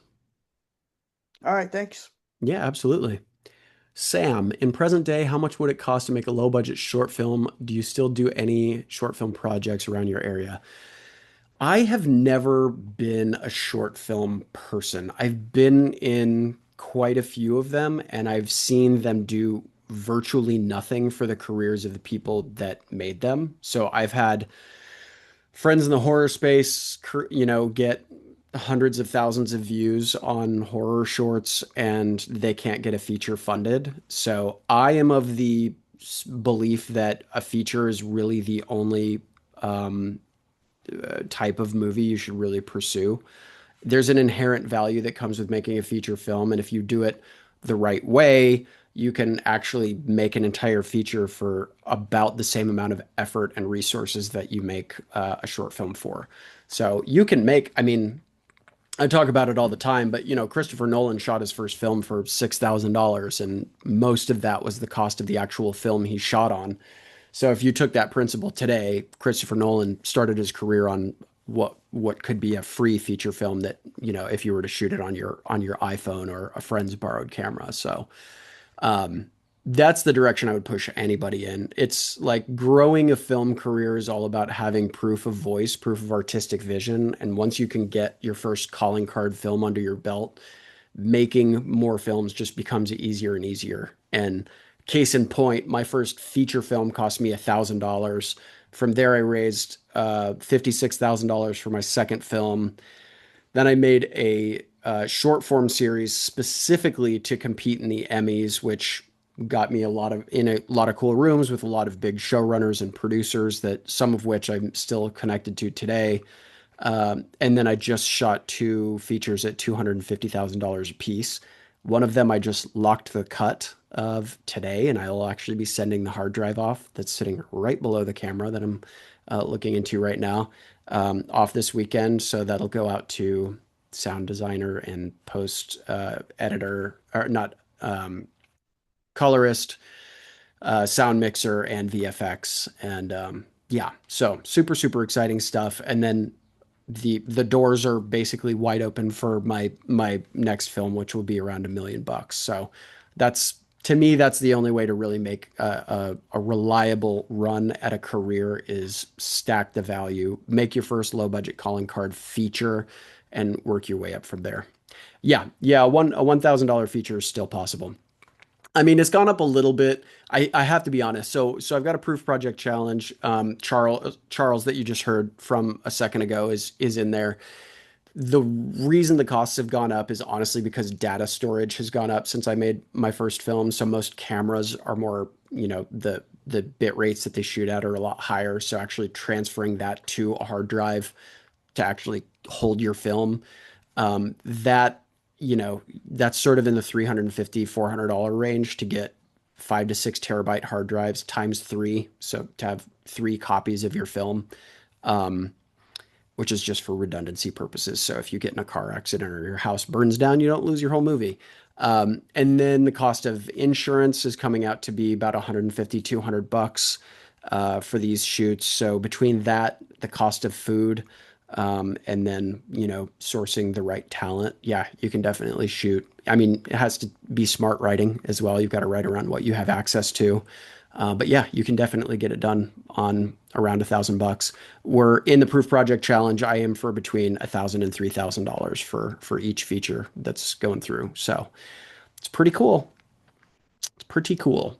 Speaker 5: All right, thanks.
Speaker 1: Yeah, absolutely. Sam, in present day, how much would it cost to make a low budget short film? Do you still do any short film projects around your area? I have never been a short film person. I've been in quite a few of them, and I've seen them do virtually nothing for the careers of the people that made them. So I've had friends in the horror space, get hundreds of thousands of views on horror shorts, and they can't get a feature funded. So I am of the belief that a feature is really the only um, type of movie you should really pursue. There's an inherent value that comes with making a feature film, and if you do it the right way, you can actually make an entire feature for about the same amount of effort and resources that you make a short film for. So you can make, I mean, I talk about it all the time, but Christopher Nolan shot his first film for $6,000, and most of that was the cost of the actual film he shot on. So if you took that principle today, Christopher Nolan started his career on what could be a free feature film that, if you were to shoot it on your iPhone or a friend's borrowed camera. So that's the direction I would push anybody in. It's like growing a film career is all about having proof of voice, proof of artistic vision. And once you can get your first calling card film under your belt, making more films just becomes easier and easier. And case in point, my first feature film cost me $1,000. From there, I raised $56,000 for my second film. Then I made a short form series specifically to compete in the Emmys, which got me in a lot of cool rooms with a lot of big showrunners and producers that some of which I'm still connected to today. And then I just shot two features at $250,000 a piece. One of them I just locked the cut of today, and I will actually be sending the hard drive off that's sitting right below the camera that I'm looking into right now, off this weekend. So that'll go out to sound designer and post editor, or not, colorist, sound mixer, and VFX. And yeah, so super, super exciting stuff. And then the doors are basically wide open for my next film, which will be around $1 million. So that's to me, that's the only way to really make a reliable run at a career is stack the value, make your first low budget calling card feature, and work your way up from there. Yeah, yeah, a $1,000 feature is still possible. I mean, it's gone up a little bit. I have to be honest. So I've got a proof project challenge. Charles that you just heard from a second ago is in there. The reason the costs have gone up is honestly because data storage has gone up since I made my first film. So most cameras are more, the bit rates that they shoot at are a lot higher. So actually transferring that to a hard drive to actually hold your film, that, that's sort of in the 350, $400 range to get 5 to 6 terabyte hard drives times three. So to have three copies of your film. Um, which is just for redundancy purposes. So if you get in a car accident or your house burns down, you don't lose your whole movie. And then the cost of insurance is coming out to be about 150, $200 for these shoots. So between that, the cost of food, and then, sourcing the right talent, yeah, you can definitely shoot. I mean, it has to be smart writing as well. You've got to write around what you have access to. But yeah, you can definitely get it done on around $1,000. We're in the Proof Project Challenge. I am for between $1,000 and $3,000 for each feature that's going through. So it's pretty cool. It's pretty cool.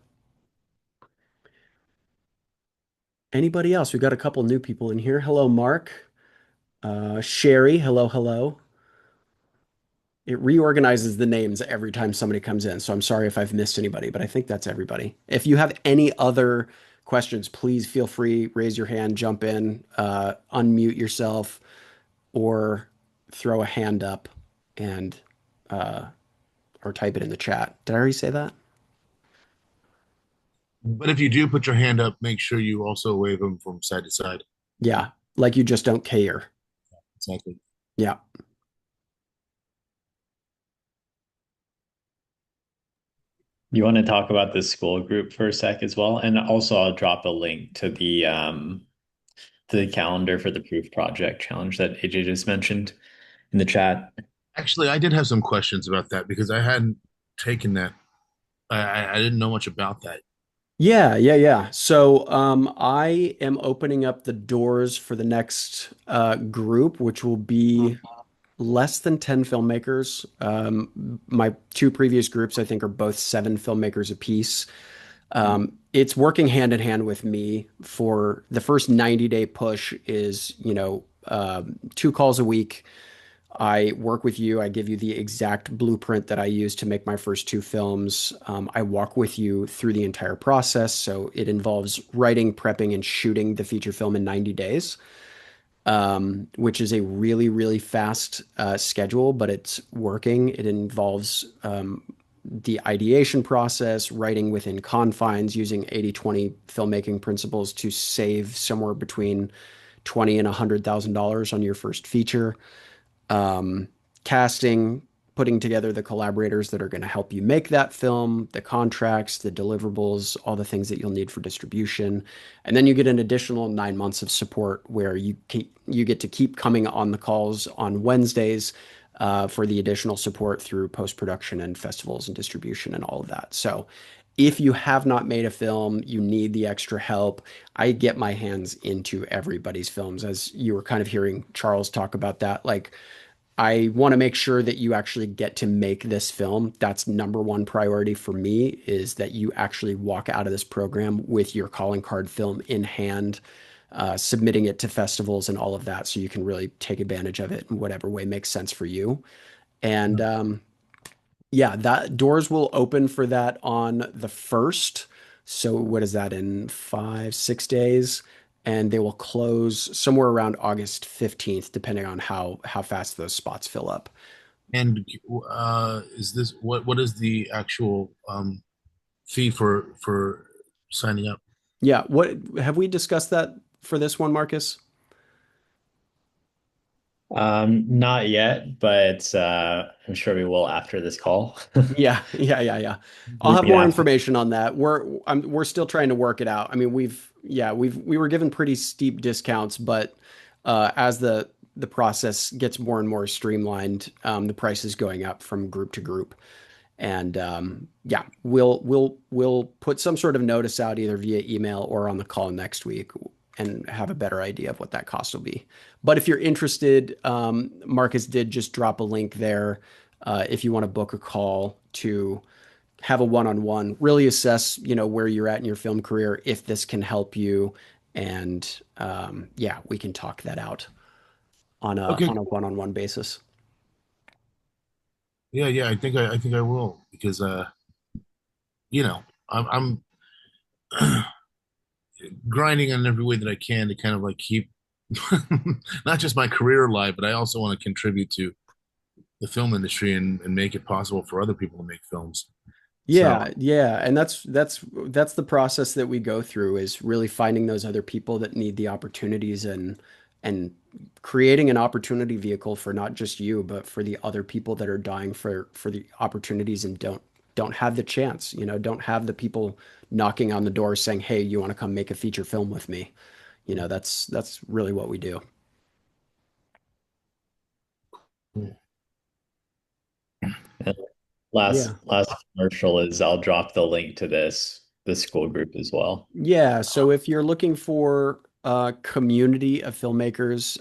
Speaker 1: Anybody else? We've got a couple new people in here. Hello, Mark. Sherry. Hello, hello. It reorganizes the names every time somebody comes in. So I'm sorry if I've missed anybody, but I think that's everybody. If you have any other questions, please feel free, raise your hand, jump in, unmute yourself, or throw a hand up and uh, or type it in the chat. Did I already say that?
Speaker 2: But if you do put your hand up, make sure you also wave them from side to side.
Speaker 1: Yeah, like you just don't care.
Speaker 2: Exactly.
Speaker 1: Yeah.
Speaker 6: You want to talk about the school group for a sec as well? And also I'll drop a link to the calendar for the Proof Project Challenge that AJ just mentioned in the chat.
Speaker 2: Actually, I did have some questions about that because I hadn't taken that. I didn't know much about that.
Speaker 1: Yeah, yeah, yeah. So I am opening up the doors for the next group, which will be less than 10 filmmakers. My two previous groups, I think, are both 7 filmmakers apiece. It's working hand in hand with me for the first 90-day push is, 2 calls a week. I work with you. I give you the exact blueprint that I use to make my first 2 films. I walk with you through the entire process. So it involves writing, prepping, and shooting the feature film in 90 days, which is a really, really fast schedule, but it's working. It involves the ideation process, writing within confines, using 80/20 filmmaking principles to save somewhere between $20,000 and $100,000 on your first feature. Casting, putting together the collaborators that are going to help you make that film, the contracts, the deliverables, all the things that you'll need for distribution. And then you get an additional 9 months of support where you get to keep coming on the calls on Wednesdays for the additional support through post-production and festivals and distribution and all of that. So if you have not made a film, you need the extra help. I get my hands into everybody's films, as you were kind of hearing Charles talk about that. Like, I want to make sure that you actually get to make this film. That's number one priority for me, is that you actually walk out of this program with your calling card film in hand, submitting it to festivals and all of that, so you can really take advantage of it in whatever way makes sense for you. And yeah, that doors will open for that on the 1st. So what is that, in 5, 6 days? And they will close somewhere around August 15th, depending on how fast those spots fill up.
Speaker 2: And is this what is the actual fee for signing up?
Speaker 1: Yeah, what have we discussed that for this one, Marcus?
Speaker 6: Not yet, but I'm sure we will after this call.
Speaker 1: Yeah, yeah, yeah, yeah. I'll have
Speaker 6: Maybe
Speaker 1: more
Speaker 6: after.
Speaker 1: information on that. We're still trying to work it out. I mean, we were given pretty steep discounts, but as the process gets more and more streamlined, the price is going up from group to group. And yeah, we'll put some sort of notice out either via email or on the call next week and have a better idea of what that cost will be. But if you're interested, Marcus did just drop a link there. If you want to book a call to have a one-on-one, really assess, where you're at in your film career, if this can help you, and yeah, we can talk that out.
Speaker 2: Okay.
Speaker 1: on a one-on-one basis.
Speaker 2: Yeah, yeah. I think I will because you know, I'm grinding on every way that I can to kind of like keep not just my career alive, but I also want to contribute to the film industry and make it possible for other people to make films. So
Speaker 1: Yeah, yeah, and that's the process that we go through is really finding those other people that need the opportunities and creating an opportunity vehicle for not just you, but for the other people that are dying for the opportunities and don't have the chance, don't have the people knocking on the door saying, "Hey, you want to come make a feature film with me?" That's really what we do.
Speaker 6: And
Speaker 1: Yeah.
Speaker 6: last commercial is I'll drop the link to this school group as well.
Speaker 1: Yeah, so if you're looking for a community of filmmakers,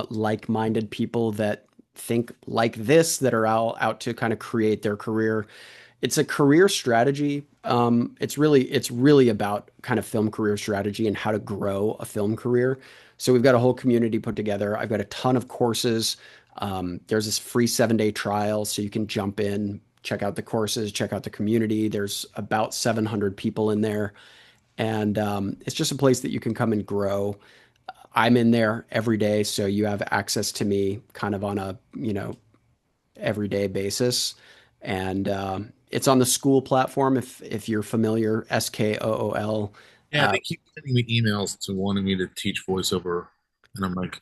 Speaker 1: like-minded people that think like this, that are out to kind of create their career, it's a career strategy. It's really about kind of film career strategy and how to grow a film career. So we've got a whole community put together. I've got a ton of courses. There's this free 7-day trial, so you can jump in, check out the courses, check out the community. There's about 700 people in there. And it's just a place that you can come and grow. I'm in there every day, so you have access to me kind of on a, everyday basis. And it's on the school platform if you're familiar, SKOOL.
Speaker 2: yeah, they keep sending me emails to wanting me to teach voiceover, and I'm like,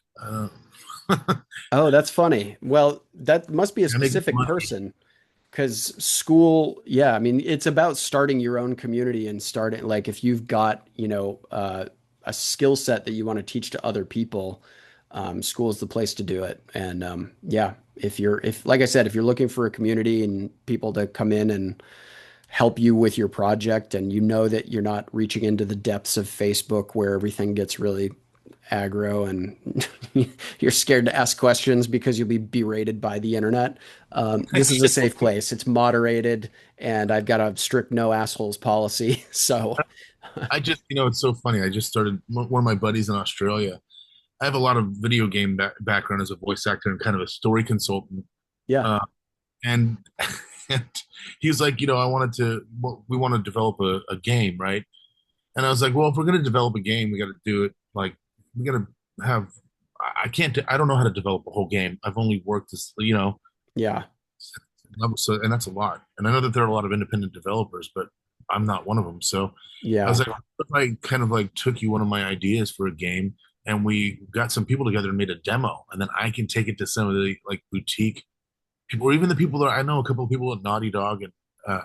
Speaker 1: Oh, that's funny. Well, that must be a
Speaker 2: I make
Speaker 1: specific
Speaker 2: money.
Speaker 1: person. Because school, yeah, I mean, it's about starting your own community and starting, like, if you've got, a skill set that you want to teach to other people, school is the place to do it. And yeah, like I said, if you're looking for a community and people to come in and help you with your project, and you know that you're not reaching into the depths of Facebook where everything gets really aggro and you're scared to ask questions because you'll be berated by the internet. This is a safe place. It's moderated, and I've got a strict no assholes policy. So,
Speaker 2: I just, it's so funny. I just started one of my buddies in Australia. I have a lot of video game background as a voice actor and kind of a story consultant.
Speaker 1: yeah,
Speaker 2: Uh, and, and he was like, I wanted to, well, we want to develop a game, right? And I was like, well, if we're going to develop a game, we got to do it like, we got to have, I can't, I don't know how to develop a whole game. I've only worked this,
Speaker 1: yeah,
Speaker 2: so, and that's a lot. And I know that there are a lot of independent developers, but I'm not one of them. So I was
Speaker 1: yeah,
Speaker 2: like, what if I kind of like took you one of my ideas for a game and we got some people together and made a demo, and then I can take it to some of the like boutique people, or even the people that I know, a couple of people at Naughty Dog and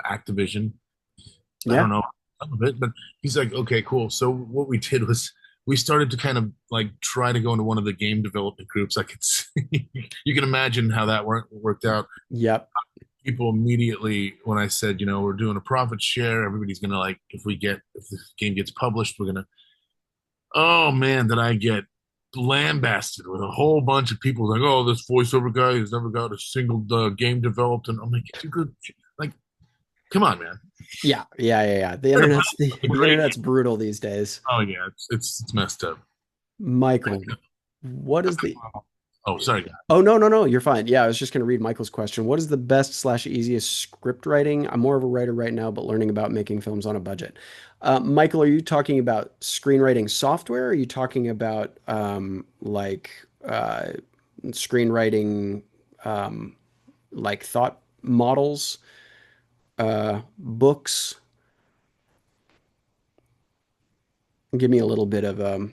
Speaker 2: Activision. I
Speaker 1: yeah,
Speaker 2: don't know some of it, but he's like, okay, cool. So what we did was we started to kind of like try to go into one of the game development groups. I could see, you can imagine how that worked out.
Speaker 1: yep,
Speaker 2: People immediately, when I said, we're doing a profit share, everybody's gonna like, if the game gets published, we're gonna, oh man, did I get lambasted with a whole bunch of people like, oh, this voiceover guy has never got a single game developed, and I'm like, you good, like, come on, man.
Speaker 1: yeah, yeah, yeah, yeah. The internet's the
Speaker 2: Great.
Speaker 1: internet's brutal these days.
Speaker 2: Oh yeah, it's messed up.
Speaker 1: Michael, what is the
Speaker 2: Oh, sorry.
Speaker 1: Oh, no, no, no, you're fine. Yeah, I was just going to read Michael's question. What is the best slash easiest script writing? I'm more of a writer right now, but learning about making films on a budget. Michael, are you talking about screenwriting software? Are you talking about screenwriting um, like thought models, books? Give me a little bit of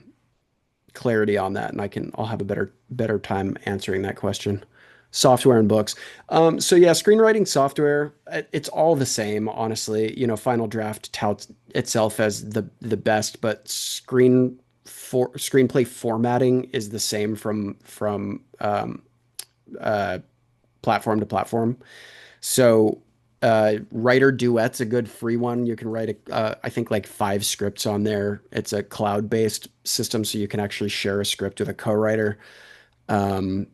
Speaker 1: clarity on that, and I'll have a better time answering that question. Software and books. So yeah, screenwriting software, it's all the same, honestly. Final Draft touts itself as the best, but screenplay formatting is the same from uh, platform to platform. So Writer Duet's a good free one. You can write I think like 5 scripts on there. It's a cloud-based system, so you can actually share a script with a co-writer. Um,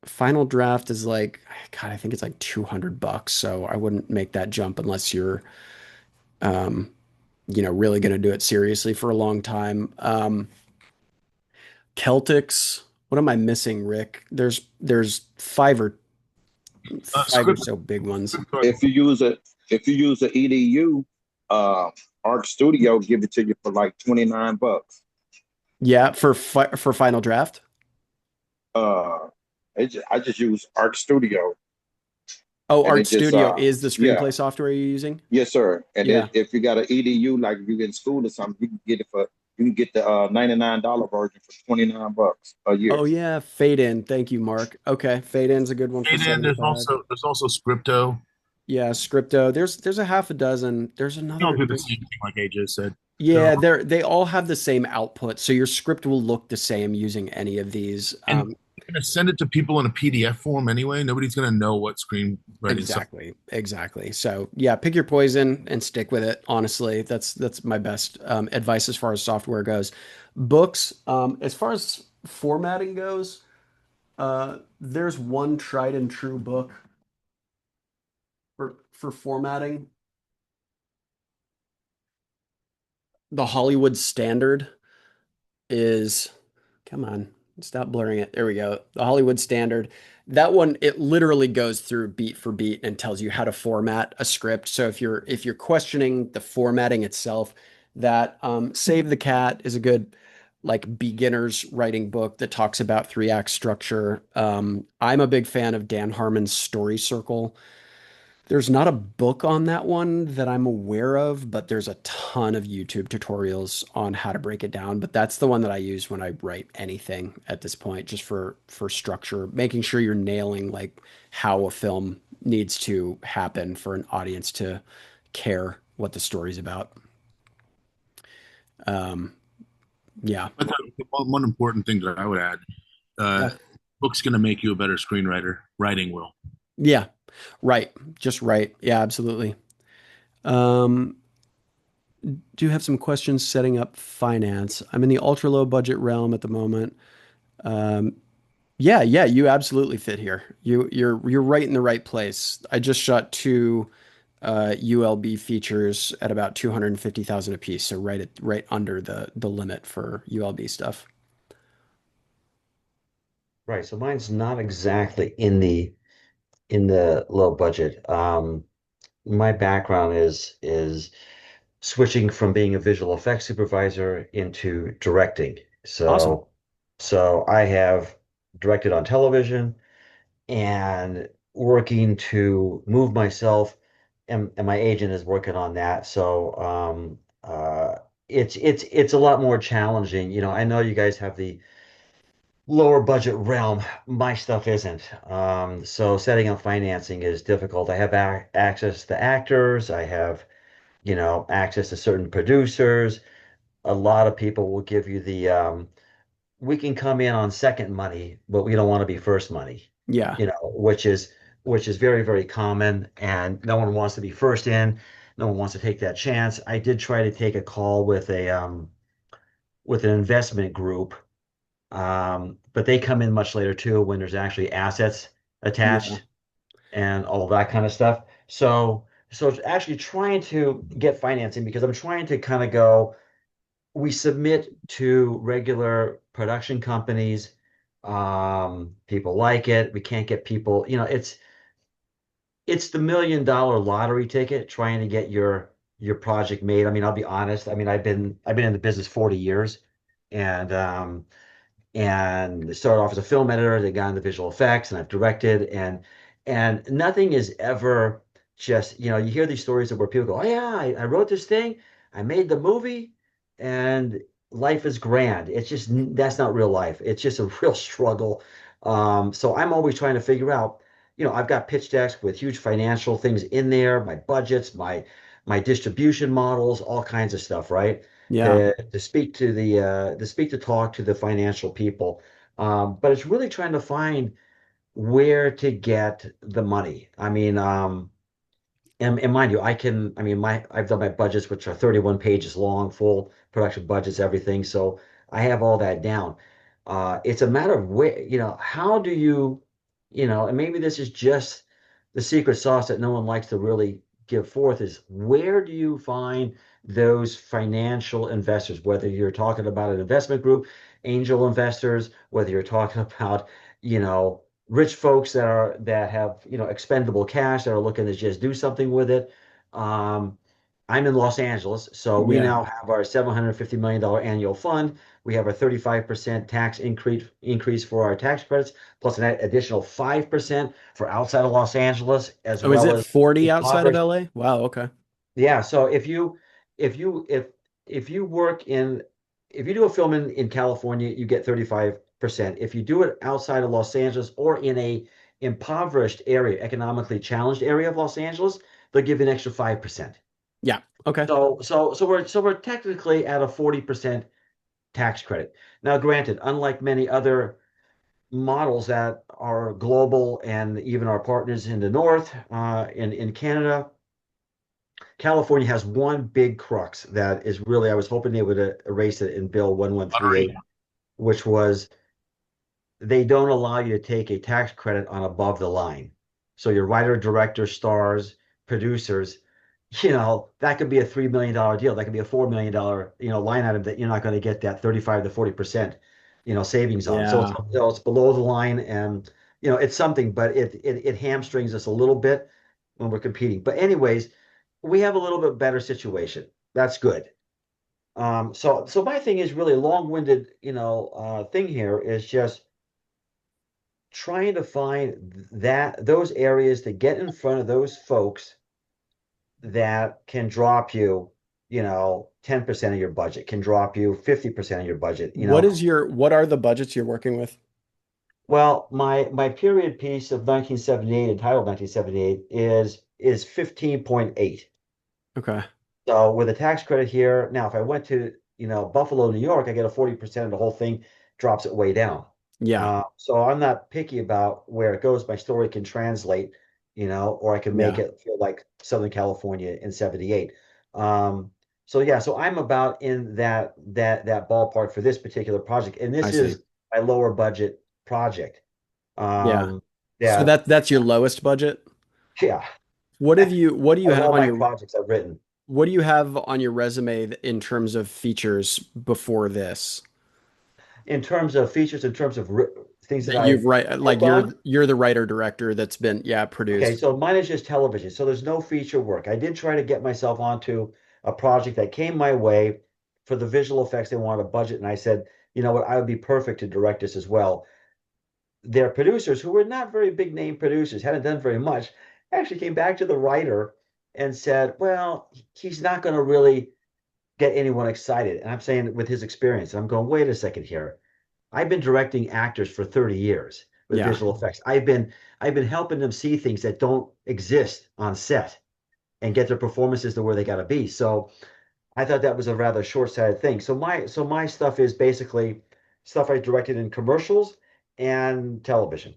Speaker 1: Final Draft is like, God, I think it's like $200. So I wouldn't make that jump unless you're, um, really going to do it seriously for a long time. Celtics What am I missing, Rick? There's five or
Speaker 2: Script,
Speaker 1: so big ones.
Speaker 3: If you use a if you use an EDU, Arc Studio give it to you for like $29.
Speaker 1: Yeah, for Final Draft.
Speaker 3: Uh, I just use Arc Studio,
Speaker 1: Oh,
Speaker 3: and
Speaker 1: Art
Speaker 3: it just
Speaker 1: Studio is the
Speaker 3: yeah,
Speaker 1: screenplay software you're using?
Speaker 3: yes sir. And
Speaker 1: Yeah.
Speaker 3: if you got an EDU, like if you get in school or something, you can get it for you can get the $99 version for $29 a year.
Speaker 1: Oh yeah, Fade In. Thank you, Mark. Okay, Fade In's a good one for
Speaker 2: and then
Speaker 1: 75.
Speaker 2: there's also Scripto.
Speaker 1: Yeah, Scripto. There's a half a dozen. There's
Speaker 2: They all
Speaker 1: another.
Speaker 2: do the same thing, like AJ said. They're
Speaker 1: Yeah,
Speaker 2: all,
Speaker 1: they all have the same output, so your script will look the same using any of these.
Speaker 2: and you're gonna send it to people in a PDF form anyway. Nobody's gonna know what screenwriting software.
Speaker 1: Exactly. So yeah, pick your poison and stick with it. Honestly, that's my best advice as far as software goes. Books, as far as formatting goes, there's one tried and true book for formatting, the Hollywood Standard is, come on, stop blurring it. There we go. The Hollywood Standard. That one, it literally goes through beat for beat and tells you how to format a script. So if you're questioning the formatting itself, that Save the Cat is a good like beginner's writing book that talks about three act structure. I'm a big fan of Dan Harmon's Story Circle. There's not a book on that one that I'm aware of, but there's a ton of YouTube tutorials on how to break it down. But that's the one that I use when I write anything at this point, just for structure, making sure you're nailing like how a film needs to happen for an audience to care what the story's about. Um, yeah.
Speaker 2: But one important thing that I would add, uh,
Speaker 1: Yeah.
Speaker 2: book's gonna make you a better screenwriter. Writing will.
Speaker 1: Yeah. Right. Just right. Yeah, absolutely. Um, do you have some questions setting up finance? I'm in the ultra low budget realm at the moment. Um, yeah, you absolutely fit here. You're right in the right place. I just shot two ULB features at about 250,000 a piece, so right under the limit for ULB stuff.
Speaker 7: Right. So mine's not exactly in the low budget. My background is switching from being a visual effects supervisor into directing.
Speaker 1: Awesome.
Speaker 7: So I have directed on television and working to move myself, and my agent is working on that. So it's a lot more challenging. You know, I know you guys have the lower budget realm. My stuff isn't. So setting up financing is difficult. I have access to actors. I have, access to certain producers. A lot of people will give you we can come in on second money, but we don't want to be first money,
Speaker 1: Yeah.
Speaker 7: which is very, very common. And no one wants to be first in. No one wants to take that chance. I did try to take a call with an investment group, but they come in much later too when there's actually assets
Speaker 1: Yeah.
Speaker 7: attached and all that kind of stuff. So it's actually trying to get financing because I'm trying to kind of go, we submit to regular production companies. People like it. We can't get people, it's the $1 million lottery ticket trying to get your project made. I mean, I'll be honest. I mean, I've been in the business 40 years and started off as a film editor, then got into visual effects, and I've directed, and nothing is ever just, you hear these stories of where people go, oh yeah, I wrote this thing, I made the movie, and life is grand. It's just that's not real life. It's just a real struggle. So I'm always trying to figure out, I've got pitch decks with huge financial things in there, my budgets, my distribution models, all kinds of stuff, right?
Speaker 1: Yeah.
Speaker 7: To speak to to talk to the financial people. But it's really trying to find where to get the money. I mean, and mind you, I mean, I've done my budgets, which are 31 pages long, full production budgets, everything. So I have all that down. It's a matter of where, how do you, and maybe this is just the secret sauce that no one likes to really give forth is where do you find those financial investors, whether you're talking about an investment group, angel investors, whether you're talking about, you know, rich folks that have, you know, expendable cash that are looking to just do something with it. Um, I'm in Los Angeles, so we
Speaker 1: Yeah.
Speaker 7: now have our $750 million annual fund. We have our 35% tax increase for our tax credits, plus an additional 5% for outside of Los Angeles, as
Speaker 1: Oh, is
Speaker 7: well
Speaker 1: it
Speaker 7: as
Speaker 1: 40 outside of
Speaker 7: impoverished.
Speaker 1: LA? Wow, okay.
Speaker 7: Yeah, so if you if you work in if you do a film in California, you get 35%. If you do it outside of Los Angeles or in a impoverished area, economically challenged area of Los Angeles, they'll give you an extra 5%.
Speaker 1: Yeah, okay.
Speaker 7: So we're technically at a 40% tax credit. Now, granted, unlike many other models that are global and even our partners in the north, in Canada, California has one big crux that is really, I was hoping they would erase it in Bill
Speaker 2: Lottery.
Speaker 7: 1138, which was they don't allow you to take a tax credit on above the line. So your writer, director, stars, producers, you know, that could be a $3 million deal. That could be a $4 million, you know, line item that you're not going to get that 35 to 40%, you know, savings on. So it's,
Speaker 1: Yeah,
Speaker 7: you know, it's below the line and, you know, it's something, but it hamstrings us a little bit when we're competing. But anyways, we have a little bit better situation. That's good. So my thing is really a long-winded, you know, thing here is just trying to find that those areas to get in front of those folks that can drop you, you know, 10% of your budget, can drop you 50% of your budget, you know.
Speaker 1: what are the budgets you're working with?
Speaker 7: Well, my period piece of 1978, entitled 1978, is 15.8.
Speaker 1: Okay.
Speaker 7: So with a tax credit here, now if I went to, you know, Buffalo, New York, I get a 40% and the whole thing drops it way down.
Speaker 1: Yeah,
Speaker 7: So I'm not picky about where it goes. My story can translate, you know, or I can make
Speaker 1: yeah,
Speaker 7: it feel like Southern California in 78. Um, so yeah, so I'm about in that ballpark for this particular project. And
Speaker 1: I
Speaker 7: this
Speaker 1: see.
Speaker 7: is my lower budget project.
Speaker 1: Yeah.
Speaker 7: Um,
Speaker 1: So
Speaker 7: yeah,
Speaker 1: that's your lowest budget?
Speaker 7: yeah.
Speaker 1: What do you
Speaker 7: Of
Speaker 1: have
Speaker 7: all
Speaker 1: on
Speaker 7: my
Speaker 1: your
Speaker 7: projects I've written.
Speaker 1: what do you have on your resume in terms of features before this
Speaker 7: In terms of features, in terms of things that
Speaker 1: that you've
Speaker 7: I've
Speaker 1: write like
Speaker 7: worked on.
Speaker 1: you're the writer director that's been
Speaker 7: Okay,
Speaker 1: produced.
Speaker 7: so mine is just television. So there's no feature work. I did try to get myself onto a project that came my way for the visual effects. They wanted a budget, and I said, you know what, I would be perfect to direct this as well. Their producers, who were not very big name producers, hadn't done very much, actually came back to the writer and said, well, he's not going to really get anyone excited. And I'm saying with his experience, I'm going, wait a second here. I've been directing actors for 30 years with
Speaker 1: Yeah,
Speaker 7: visual effects. I've been helping them see things that don't exist on set and get their performances to where they got to be. So I thought that was a rather short-sighted thing. So my stuff is basically stuff I directed in commercials and television.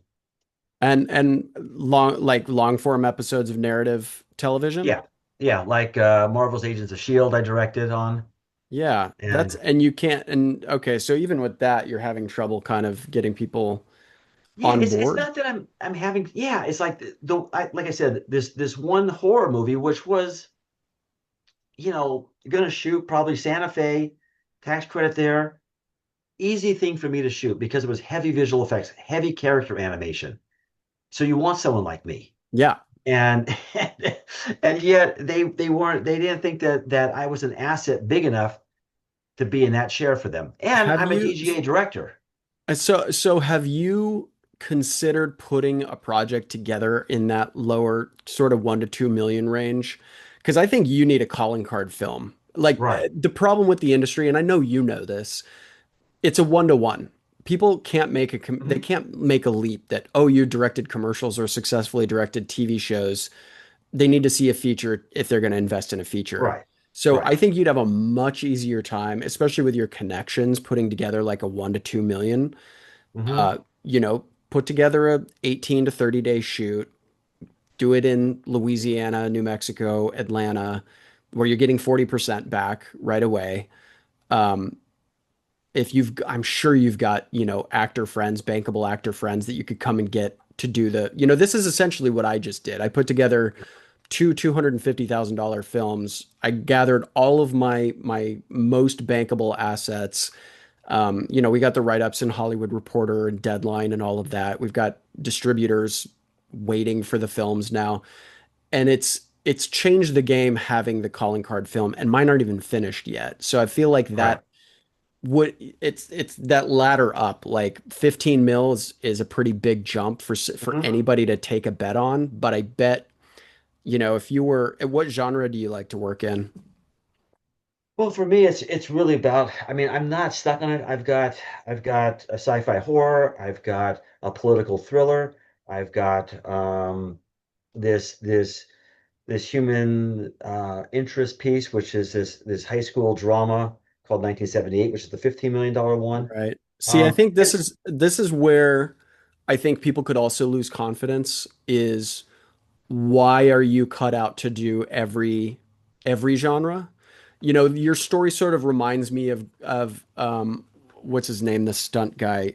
Speaker 1: and long form episodes of narrative television.
Speaker 7: Yeah. Yeah, like Marvel's Agents of Shield I directed on.
Speaker 1: Yeah, that's
Speaker 7: And
Speaker 1: and you can't and okay, so even with that, you're having trouble kind of getting people
Speaker 7: yeah,
Speaker 1: on
Speaker 7: it's
Speaker 1: board.
Speaker 7: not that I'm having, yeah, it's like like I said, this one horror movie which was, you know, going to shoot probably Santa Fe, tax credit there. Easy thing for me to shoot because it was heavy visual effects, heavy character animation. So you want someone like me.
Speaker 1: Yeah.
Speaker 7: And and yet they didn't think that I was an asset big enough to be in that chair for them. And
Speaker 1: Have
Speaker 7: I'm a
Speaker 1: you
Speaker 7: DGA director.
Speaker 1: so have you considered putting a project together in that lower sort of 1 to 2 million range? Because I think you need a calling card film. Like
Speaker 7: Right.
Speaker 1: the problem with the industry, and I know you know this, it's a 1 to 1. People can't they
Speaker 7: Mhm.
Speaker 1: can't make a leap that, oh, you directed commercials or successfully directed TV shows. They need to see a feature if they're going to invest in a feature.
Speaker 7: Right.
Speaker 1: So
Speaker 7: Right.
Speaker 1: I think you'd have a much easier time, especially with your connections, putting together like a 1 to 2 million.
Speaker 7: Hmm.
Speaker 1: Uh, you know, put together a 18 to 30 day shoot, do it in Louisiana, New Mexico, Atlanta, where you're getting 40% back right away. Um, if I'm sure you've got, actor friends, bankable actor friends that you could come and get to do this is essentially what I just did. I put together $250,000 films. I gathered all of my most bankable assets. We got the write-ups in Hollywood Reporter and Deadline and all of that. We've got distributors waiting for the films now, and it's changed the game having the calling card film, and mine aren't even finished yet. So I feel like
Speaker 7: Right.
Speaker 1: that would it's that ladder up. Like 15 mil is a pretty big jump for
Speaker 7: Mhm.
Speaker 1: anybody to take a bet on. But I bet, if you were, what genre do you like to work in?
Speaker 7: Well, for me, it's really about. I mean, I'm not stuck on it. I've got a sci-fi horror. I've got a political thriller. I've got this this human interest piece, which is this high school drama called 1978, which is the $15 million one.
Speaker 1: Right. See, I think this
Speaker 7: It's
Speaker 1: is where I think people could also lose confidence is why are you cut out to do every genre? Your story sort of reminds me of what's his name, the stunt guy,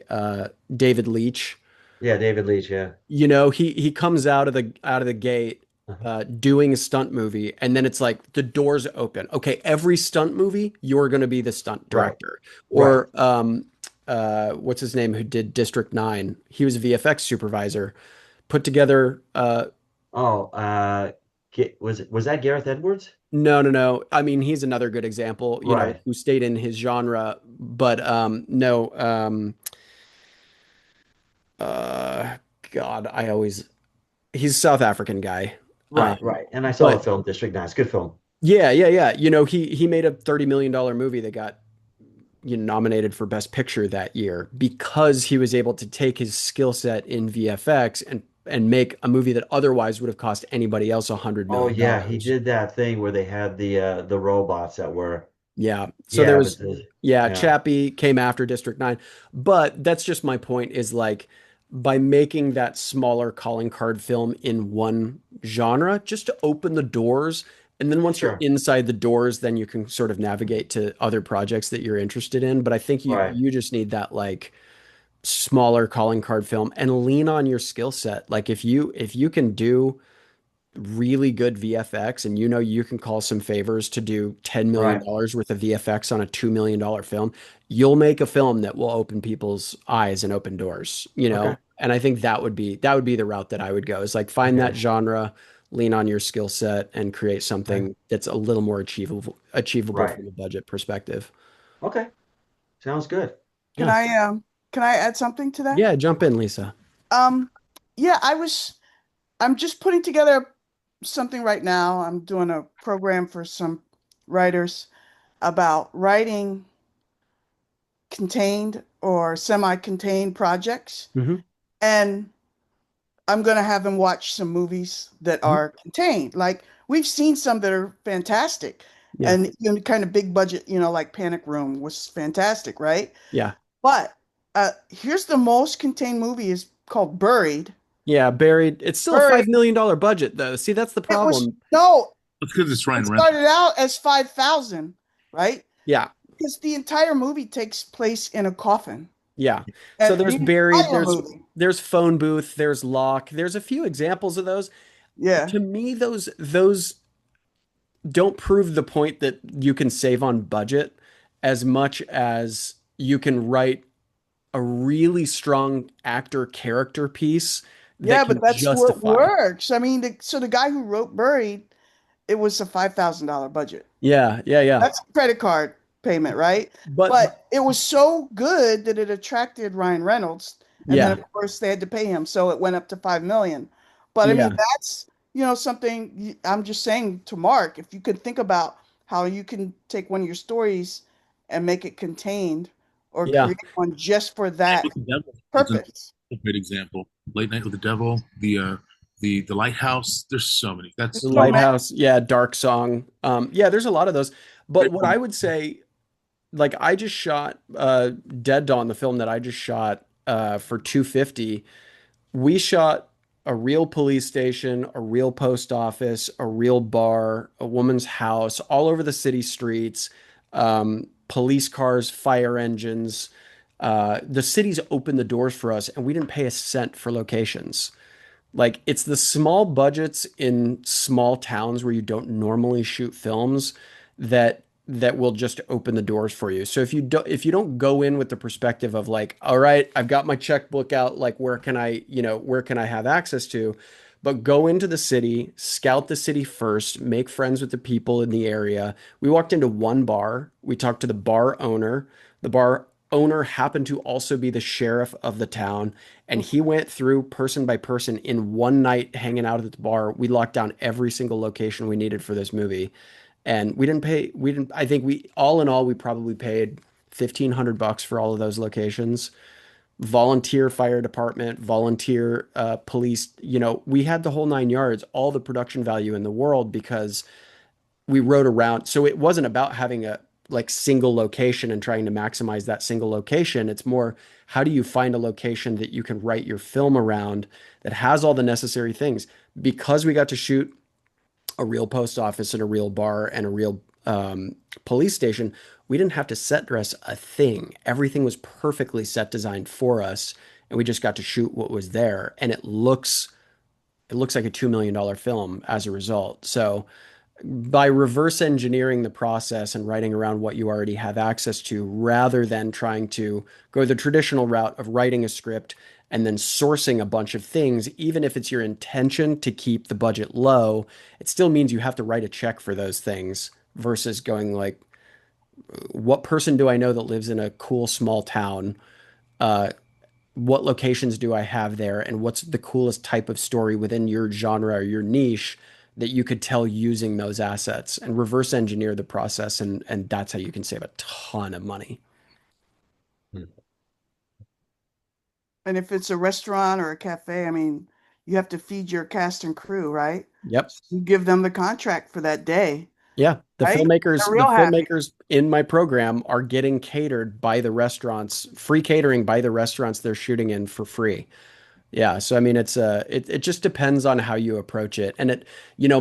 Speaker 1: David Leitch.
Speaker 7: yeah, David Leitch. Yeah.
Speaker 1: He comes out of the gate
Speaker 7: Uh-huh.
Speaker 1: doing a stunt movie, and then it's like the doors open. Okay, every stunt movie, you're going to be the stunt
Speaker 7: Right.
Speaker 1: director.
Speaker 7: Right.
Speaker 1: Or what's his name who did District 9? He was a VFX supervisor. Put together
Speaker 7: Oh, was that Gareth Edwards?
Speaker 1: no, no, no. I mean, he's another good example,
Speaker 7: Right.
Speaker 1: who stayed in his genre, but no, uh God, he's a South African guy.
Speaker 7: Right.
Speaker 1: Um,
Speaker 7: Right. And I saw the
Speaker 1: but
Speaker 7: film District 9. It's a good film.
Speaker 1: yeah, yeah, yeah. He made a $30 million movie that got nominated for Best Picture that year because he was able to take his skill set in VFX and make a movie that otherwise would have cost anybody else $100
Speaker 7: Oh
Speaker 1: million
Speaker 7: yeah, he
Speaker 1: dollars.
Speaker 7: did that thing where they had the robots that were
Speaker 1: Yeah. So there
Speaker 7: yeah, but
Speaker 1: was, yeah,
Speaker 7: yeah.
Speaker 1: Chappie came after District 9. But that's just my point is like by making that smaller calling card film in one genre, just to open the doors. And then once you're
Speaker 7: Sure.
Speaker 1: inside the doors, then you can sort of navigate to other projects that you're interested in. But I think you
Speaker 7: Right.
Speaker 1: you just need that like smaller calling card film and lean on your skill set. Like if you can do really good VFX and you can call some favors to do $10 million
Speaker 7: Right.
Speaker 1: dollars worth of VFX on a $2 million film, you'll make a film that will open people's eyes and open doors.
Speaker 7: Okay.
Speaker 1: And I think that would be the route that I would go is like find that
Speaker 7: Okay.
Speaker 1: genre, lean on your skill set and create
Speaker 7: Okay.
Speaker 1: something that's a little more achievable
Speaker 7: Right.
Speaker 1: from a budget perspective.
Speaker 7: Okay. Sounds good.
Speaker 5: Can
Speaker 1: Yeah.
Speaker 5: I add something to that?
Speaker 1: Yeah, jump in, Lisa.
Speaker 5: Um, yeah, I'm just putting together something right now. I'm doing a program for some writers about writing contained or semi-contained projects.
Speaker 1: Hmm.
Speaker 5: And I'm going to have them watch some movies that are contained. Like we've seen some that are fantastic
Speaker 1: Yeah.
Speaker 5: and kind of big budget, like Panic Room was fantastic, right?
Speaker 1: Yeah.
Speaker 5: But here's the most contained movie is called Buried.
Speaker 1: Yeah, buried. It's still a
Speaker 5: Buried.
Speaker 1: $5 million budget though. See, that's the
Speaker 5: It was
Speaker 1: problem.
Speaker 5: no,
Speaker 2: That's because it's
Speaker 5: it
Speaker 2: Ryan Reynolds.
Speaker 5: started out as 5,000, right?
Speaker 1: Yeah.
Speaker 5: Because the entire movie takes place in a coffin.
Speaker 1: Yeah. So
Speaker 5: And
Speaker 1: there's
Speaker 5: the
Speaker 1: buried,
Speaker 5: entire
Speaker 1: there's
Speaker 5: movie.
Speaker 1: there's phone booth, there's lock. There's a few examples of those.
Speaker 5: Yeah.
Speaker 1: To me, those don't prove the point that you can save on budget as much as you can write a really strong actor character piece that
Speaker 5: Yeah, but
Speaker 1: can
Speaker 5: that's what
Speaker 1: justify.
Speaker 5: works. I mean, so the guy who wrote Buried, it was a $5,000 budget.
Speaker 1: Yeah, yeah, yeah.
Speaker 5: That's a credit card payment, right?
Speaker 1: But
Speaker 5: But it was so good that it attracted Ryan Reynolds, and then
Speaker 1: yeah,
Speaker 5: of course they had to pay him, so it went up to 5 million. But I mean,
Speaker 1: yeah,
Speaker 5: that's something I'm just saying to Mark, if you could think about how you can take one of your stories and make it contained or
Speaker 1: yeah.
Speaker 5: create one just for that
Speaker 2: With the Devil is
Speaker 5: purpose.
Speaker 2: a great example. Late Night with the Devil, the Lighthouse. There's so many.
Speaker 1: The
Speaker 5: There's
Speaker 2: That's
Speaker 5: so many.
Speaker 1: Lighthouse, yeah, Dark Song. Yeah, there's a lot of those. But what I would say, like I just shot Dead Dawn, the film that I just shot for 250. We shot a real police station, a real post office, a real bar, a woman's house, all over the city streets, police cars, fire engines. The cities opened the doors for us, and we didn't pay a cent for locations. Like it's the small budgets in small towns where you don't normally shoot films that will just open the doors for you. So if you don't go in with the perspective of like, all right, I've got my checkbook out, like where can where can I have access to? But go into the city, scout the city first, make friends with the people in the area. We walked into one bar, we talked to the bar owner. The bar owner happened to also be the sheriff of the town, and he went through person by person in one night hanging out at the bar. We locked down every single location we needed for this movie. And we didn't, I think we, all in all, we probably paid $1,500 for all of those locations. Volunteer fire department, volunteer police, we had the whole nine yards, all the production value in the world because we rode around. So it wasn't about having a like single location and trying to maximize that single location. It's more, how do you find a location that you can write your film around that has all the necessary things? Because we got to shoot a real post office and a real bar and a real police station, we didn't have to set dress a thing. Everything was perfectly set designed for us, and we just got to shoot what was there. And it looks like a $2 million film as a result. So by reverse engineering the process and writing around what you already have access to, rather than trying to go the traditional route of writing a script and then sourcing a bunch of things, even if it's your intention to keep the budget low, it still means you have to write a check for those things versus going like, what person do I know that lives in a cool small town? Uh, what locations do I have there, and what's the coolest type of story within your genre or your niche that you could tell using those assets, and reverse engineer the process, and that's how you can save a ton of money.
Speaker 7: Hmm.
Speaker 5: And if it's a restaurant or a cafe, I mean, you have to feed your cast and crew, right?
Speaker 1: Yep.
Speaker 5: So you give them the contract for that day,
Speaker 1: Yeah,
Speaker 5: right? They're
Speaker 1: the
Speaker 5: real happy.
Speaker 1: filmmakers in my program are getting catered by the restaurants, free catering by the restaurants they're shooting in for free. Yeah, so I mean it just depends on how you approach it. And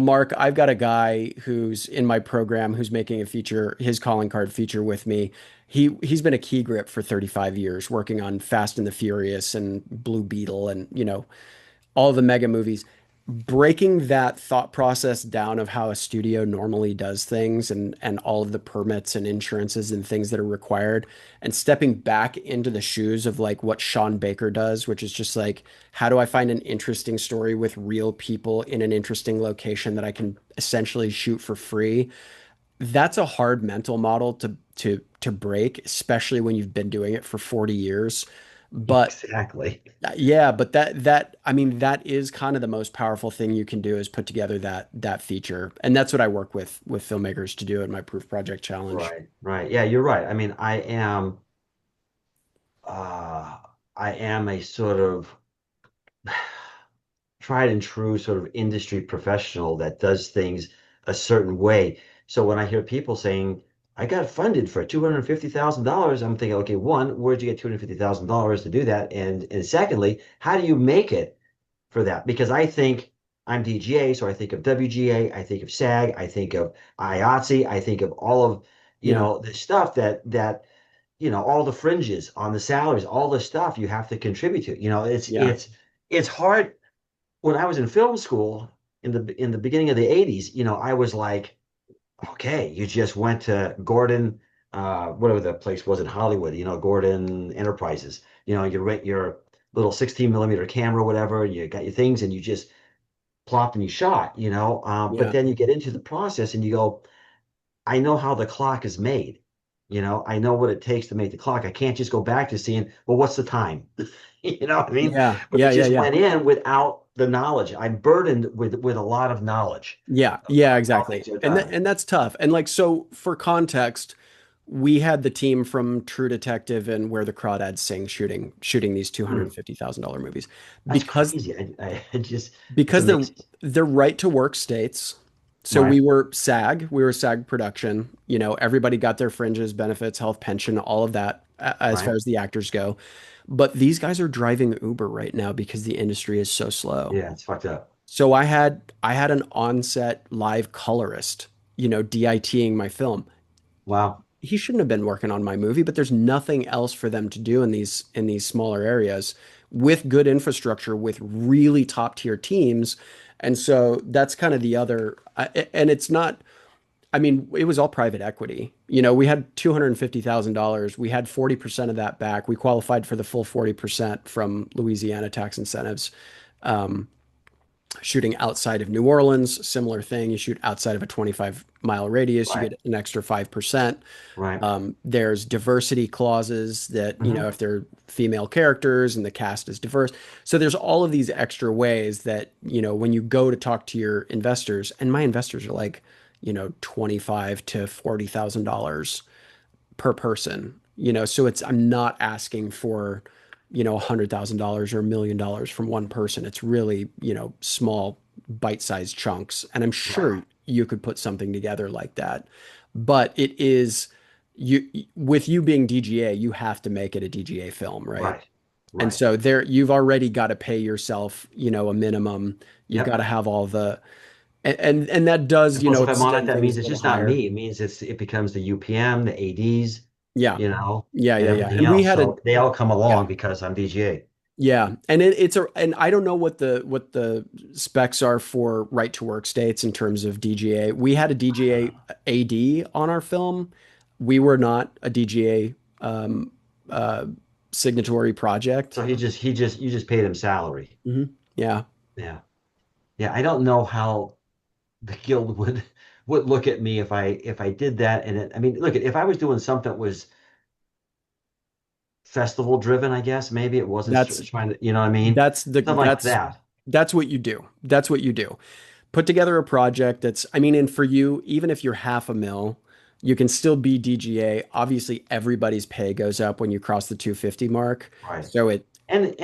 Speaker 1: Mark, I've got a guy who's in my program who's making a feature, his calling card feature with me. He's been a key grip for 35 years working on Fast and the Furious and Blue Beetle and all the mega movies. Breaking that thought process down of how a studio normally does things and all of the permits and insurances and things that are required, and stepping back into the shoes of like what Sean Baker does, which is just like, how do I find an interesting story with real people in an interesting location that I can essentially shoot for free? That's a hard mental model to break, especially when you've been doing it for 40 years. But
Speaker 7: Exactly.
Speaker 1: yeah, but that I mean that is kind of the most powerful thing you can do, is put together that feature. And that's what I work with filmmakers to do at my Proof Project Challenge.
Speaker 7: Right, right. Yeah, you're right. I mean, uh I am a sort of tried and true sort of industry professional that does things a certain way. So when I hear people saying, I got funded for $250,000, I'm thinking, okay, one, where'd you get $250,000 to do that? And secondly, how do you make it for that? Because I think I'm DGA, so I think of WGA, I think of SAG, I think of IATSE, I think of all of,
Speaker 1: Yeah,
Speaker 7: the stuff all the fringes on the salaries, all the stuff you have to contribute to.
Speaker 1: yeah,
Speaker 7: It's hard. When I was in film school in the beginning of the 80s, I was like, okay, you just went to Gordon, whatever the place was in Hollywood, Gordon Enterprises. You rent your little 16 millimeter camera, whatever, and you got your things and you just plopped and you shot, but
Speaker 1: yeah,
Speaker 7: then you get into the process and you go, I know how the clock is made. I know what it takes to make the clock. I can't just go back to seeing, well, what's the time? You know what I mean?
Speaker 1: yeah,
Speaker 7: But you
Speaker 1: yeah, yeah,
Speaker 7: just
Speaker 1: yeah.
Speaker 7: went in without the knowledge. I'm burdened with a lot of knowledge
Speaker 1: Yeah,
Speaker 7: of
Speaker 1: yeah,
Speaker 7: how
Speaker 1: exactly.
Speaker 7: things are
Speaker 1: And
Speaker 7: done.
Speaker 1: that's tough. And like, so for context, we had the team from True Detective and Where the Crawdads Sing shooting these
Speaker 7: Hmm,
Speaker 1: $250,000 movies
Speaker 7: that's
Speaker 1: because
Speaker 7: crazy. I just, it's
Speaker 1: because they're
Speaker 7: amazing.
Speaker 1: they're right to work states. So
Speaker 7: Right,
Speaker 1: we were SAG production. Everybody got their fringes, benefits, health, pension, all of that as far
Speaker 7: right.
Speaker 1: as the actors go. But these guys are driving Uber right now because the industry is so slow.
Speaker 7: Yeah, it's fucked up.
Speaker 1: So I had an on-set live colorist, DITing my film.
Speaker 7: Wow.
Speaker 1: he shouldn't have been working on my movie, but there's nothing else for them to do in these smaller areas with good infrastructure, with really top tier teams. And so that's kind of the other, and it's not, I mean, it was all private equity. You know, we had $250,000. We had 40% of that back. We qualified for the full 40% from Louisiana tax incentives. Um, Shooting outside of New Orleans, similar thing. You shoot outside of a 25-mile radius, you
Speaker 7: Right.
Speaker 1: get an extra 5%.
Speaker 7: Right.
Speaker 1: There's diversity clauses that, you know,
Speaker 7: Hmm.
Speaker 1: if they're female characters and the cast is diverse. So there's all of these extra ways that, you know, when you go to talk to your investors, and my investors are like, you know, 25 to $40,000 per person, you know, so it's, I'm not asking for, you know, $100,000 or $1 million from one person. It's really, you know, small bite-sized chunks. And I'm
Speaker 7: Right.
Speaker 1: sure you could put something together like that. But it is you with you being DGA, you have to make it a DGA film, right?
Speaker 7: Right.
Speaker 1: And
Speaker 7: Right.
Speaker 1: so there you've already got to pay yourself, you know, a minimum. You've got
Speaker 7: Yep.
Speaker 1: to have all the and that does,
Speaker 7: And
Speaker 1: you
Speaker 7: plus,
Speaker 1: know,
Speaker 7: if I'm on it,
Speaker 1: extend
Speaker 7: that
Speaker 1: things
Speaker 7: means
Speaker 1: a
Speaker 7: it's
Speaker 1: little
Speaker 7: just not
Speaker 1: higher.
Speaker 7: me. It means it becomes the UPM, the ADs,
Speaker 1: Yeah.
Speaker 7: you know, and
Speaker 1: Yeah.
Speaker 7: everything
Speaker 1: And we
Speaker 7: else.
Speaker 1: had a
Speaker 7: So they all come
Speaker 1: yeah.
Speaker 7: along because I'm DGA.
Speaker 1: Yeah, and it's a and I don't know what the specs are for right to work states in terms of DGA. We had a DGA AD on our film. We were not a DGA uh, signatory project.
Speaker 7: So you just paid him salary.
Speaker 1: Yeah,
Speaker 7: Yeah. Yeah. I don't know how the guild would look at me if I did that. And I mean, look, if I was doing something that was festival driven, I guess maybe it wasn't
Speaker 1: that's
Speaker 7: trying to, you know what I mean?
Speaker 1: that's the
Speaker 7: Something like that.
Speaker 1: that's what you do. That's what you do. Put together a project that's, I mean, and for you, even if you're half a mil, you can still be DGA. Obviously, everybody's pay goes up when you cross the 250 mark.
Speaker 7: Right.
Speaker 1: So it,
Speaker 7: And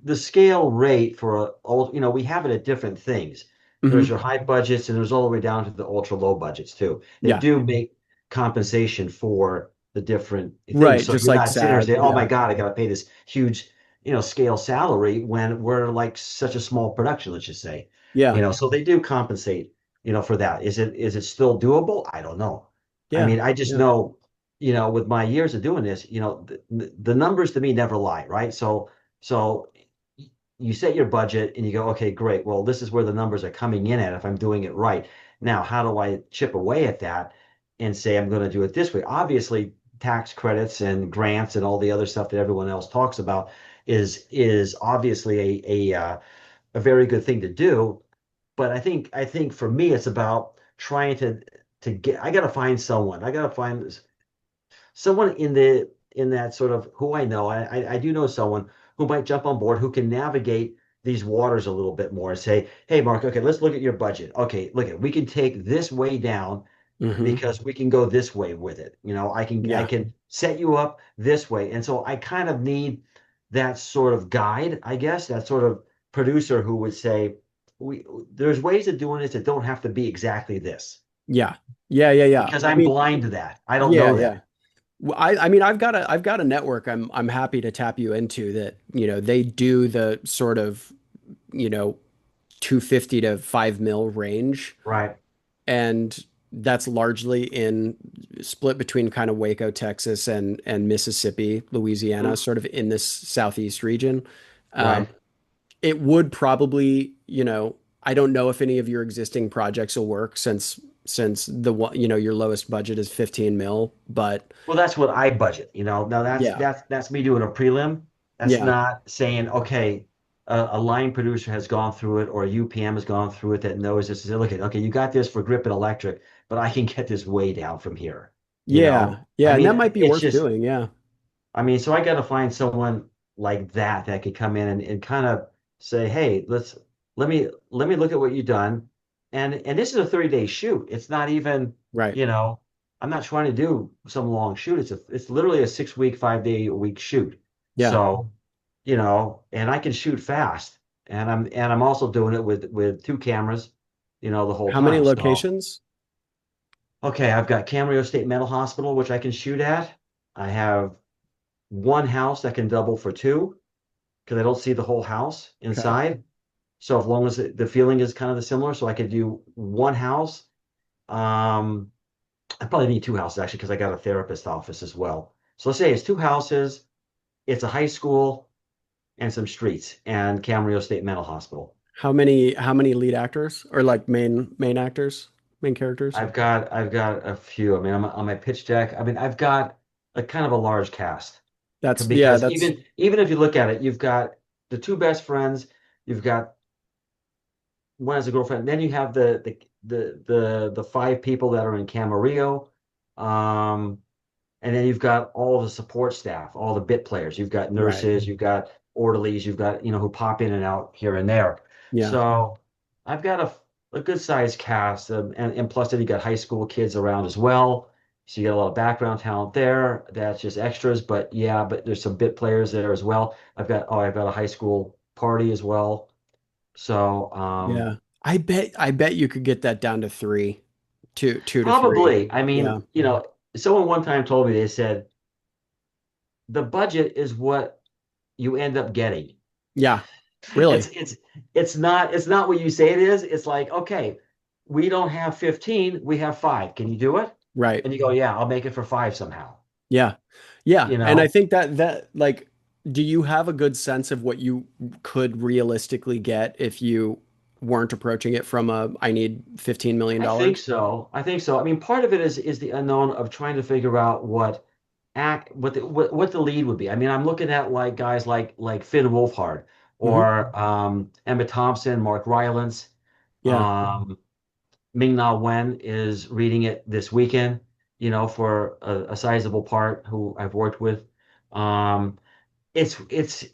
Speaker 7: the scale rate for you know, we have it at different things. There's
Speaker 1: mhm,
Speaker 7: your high budgets and there's all the way down to the ultra low budgets too. They
Speaker 1: yeah,
Speaker 7: do make compensation for the different things.
Speaker 1: right.
Speaker 7: So
Speaker 1: Just
Speaker 7: you're
Speaker 1: like
Speaker 7: not sitting there
Speaker 1: SAG.
Speaker 7: saying, "Oh my
Speaker 1: Yeah,
Speaker 7: God, I got to pay this huge, you know, scale salary," when we're like such a small production, let's just say. You
Speaker 1: yeah,
Speaker 7: know, so they do compensate, you know, for that. Is it still doable? I don't know. I
Speaker 1: yeah,
Speaker 7: mean, I just
Speaker 1: yeah.
Speaker 7: know, you know, with my years of doing this, you know, the numbers to me never lie, right? So you set your budget and you go, okay, great. Well, this is where the numbers are coming in at if I'm doing it right. Now, how do I chip away at that and say I'm going to do it this way? Obviously, tax credits and grants and all the other stuff that everyone else talks about is obviously a very good thing to do. But I think for me, it's about trying to get. I got to find someone. I got to find someone in that sort of who I know. I do know someone who might jump on board who can navigate these waters a little bit more and say, hey, Mark, okay, let's look at your budget. Okay, look at we can take this way down
Speaker 1: Hmm.
Speaker 7: because we can go this way with it. You know, I
Speaker 1: Yeah,
Speaker 7: can set you up this way. And so I kind of need that sort of guide, I guess, that sort of producer who would say, we there's ways of doing this that don't have to be exactly this
Speaker 1: yeah, yeah.
Speaker 7: because
Speaker 1: I
Speaker 7: I'm
Speaker 1: mean,
Speaker 7: blind to that. I don't
Speaker 1: yeah,
Speaker 7: know that.
Speaker 1: yeah. Well, I mean, I've got a network I'm happy to tap you into that, you know, they do the sort of, you know, 250 to 5 mil range.
Speaker 7: Right.
Speaker 1: And that's largely in split between kind of Waco, Texas and Mississippi, Louisiana,
Speaker 7: Mhm.
Speaker 1: sort of in this southeast region. Um,
Speaker 7: Right.
Speaker 1: it would probably, you know, I don't know if any of your existing projects will work since the one, you know, your lowest budget is 15 mil, but
Speaker 7: Well, that's what I budget, you know. Now
Speaker 1: yeah,
Speaker 7: that's me doing a prelim. That's
Speaker 1: yeah,
Speaker 7: not saying, okay, a line producer has gone through it or a UPM has gone through it that knows this. Is look at okay, you got this for grip and electric, but I can get this way down from here. You know, I
Speaker 1: yeah, and
Speaker 7: mean,
Speaker 1: that might be
Speaker 7: it's
Speaker 1: worth
Speaker 7: just,
Speaker 1: doing. Yeah,
Speaker 7: I mean, so I got to find someone like that could come in and kind of say, hey, let me look at what you've done. And this is a 30-day shoot. It's not even,
Speaker 1: right.
Speaker 7: you know, I'm not trying to do some long shoot. It's literally a 6 week, 5 day a week shoot.
Speaker 1: Yeah.
Speaker 7: So, you know, and I can shoot fast. And I'm also doing it with two cameras, you know, the whole
Speaker 1: How many
Speaker 7: time. So
Speaker 1: locations?
Speaker 7: okay, I've got Camarillo State Mental Hospital, which I can shoot at. I have one house that can double for two because I don't see the whole house
Speaker 1: Okay.
Speaker 7: inside. So as long as the feeling is kind of the similar, so I could do one house. Um, I probably need two houses actually because I got a therapist office as well. So let's say it's two houses, it's a high school and some streets and Camarillo State Mental Hospital.
Speaker 1: How many lead actors or like main actors, main characters?
Speaker 7: I've got a few. I mean, on my pitch deck. I mean, I've got a kind of a large cast
Speaker 1: That's yeah,
Speaker 7: because
Speaker 1: that's
Speaker 7: even if you look at it, you've got the two best friends, you've got one as a girlfriend, then you have the five people that are in Camarillo, um, and then you've got all the support staff, all the bit players. You've got
Speaker 1: right.
Speaker 7: nurses, you've got orderlies, you've got who pop in and out here and there.
Speaker 1: Yeah.
Speaker 7: So I've got a good sized cast, and plus then you got high school kids around as well. So you got a lot of background talent there. That's just extras, but yeah, but there's some bit players there as well. I've got a high school party as well. So
Speaker 1: Yeah. I bet you could get that down to three, two to three.
Speaker 7: probably. I
Speaker 1: Yeah.
Speaker 7: mean, someone one time told me they said the budget is what you end up getting.
Speaker 1: Yeah.
Speaker 7: It's
Speaker 1: Really.
Speaker 7: it's it's not what you say it is. It's like, okay, we don't have 15, we have five. Can you do it?
Speaker 1: Right.
Speaker 7: And you go, yeah, I'll make it for five somehow.
Speaker 1: Yeah. Yeah.
Speaker 7: You
Speaker 1: And I
Speaker 7: know?
Speaker 1: think that like, do you have a good sense of what you could realistically get if you weren't approaching it from a I need $15 million
Speaker 7: I think
Speaker 1: dollars?
Speaker 7: so. I think so. I mean, part of it is the unknown of trying to figure out what the lead would be. I mean, I'm looking at like guys like Finn Wolfhard
Speaker 1: Hmm.
Speaker 7: or Emma Thompson, Mark Rylance.
Speaker 1: Yeah.
Speaker 7: Um, Ming-Na Wen is reading it this weekend, for a sizable part who I've worked with. Um, it's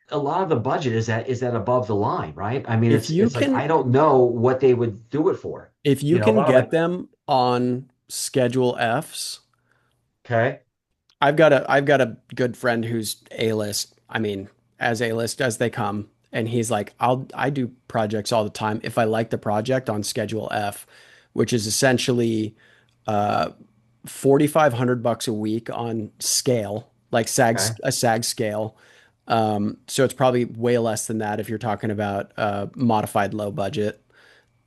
Speaker 7: a lot of the budget is that above the line, right? I mean,
Speaker 1: If you
Speaker 7: it's like
Speaker 1: can
Speaker 7: I don't know what they would do it for.
Speaker 1: if you
Speaker 7: A
Speaker 1: can
Speaker 7: lot of
Speaker 1: get
Speaker 7: like,
Speaker 1: them on schedule Fs,
Speaker 7: okay,
Speaker 1: I've got a good friend who's A-list. I mean, as A-list as they come. And he's like, I do projects all the time. If I like the project on Schedule F, which is essentially 4,500 bucks a week on scale, like
Speaker 7: okay,
Speaker 1: a SAG scale. So it's probably way less than that if you're talking about modified low budget.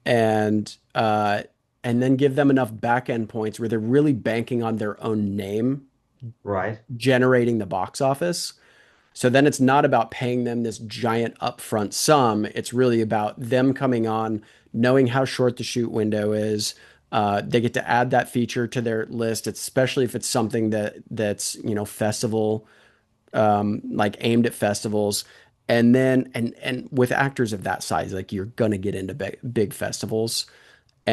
Speaker 1: And and then give them enough back end points where they're really banking on their own name
Speaker 7: right,
Speaker 1: generating the box office. So then it's not about paying them this giant upfront sum. It's really about them coming on, knowing how short the shoot window is. They get to add that feature to their list, especially if it's something that's festival, like aimed at festivals. And then and with actors of that size, like you're gonna get into big festivals,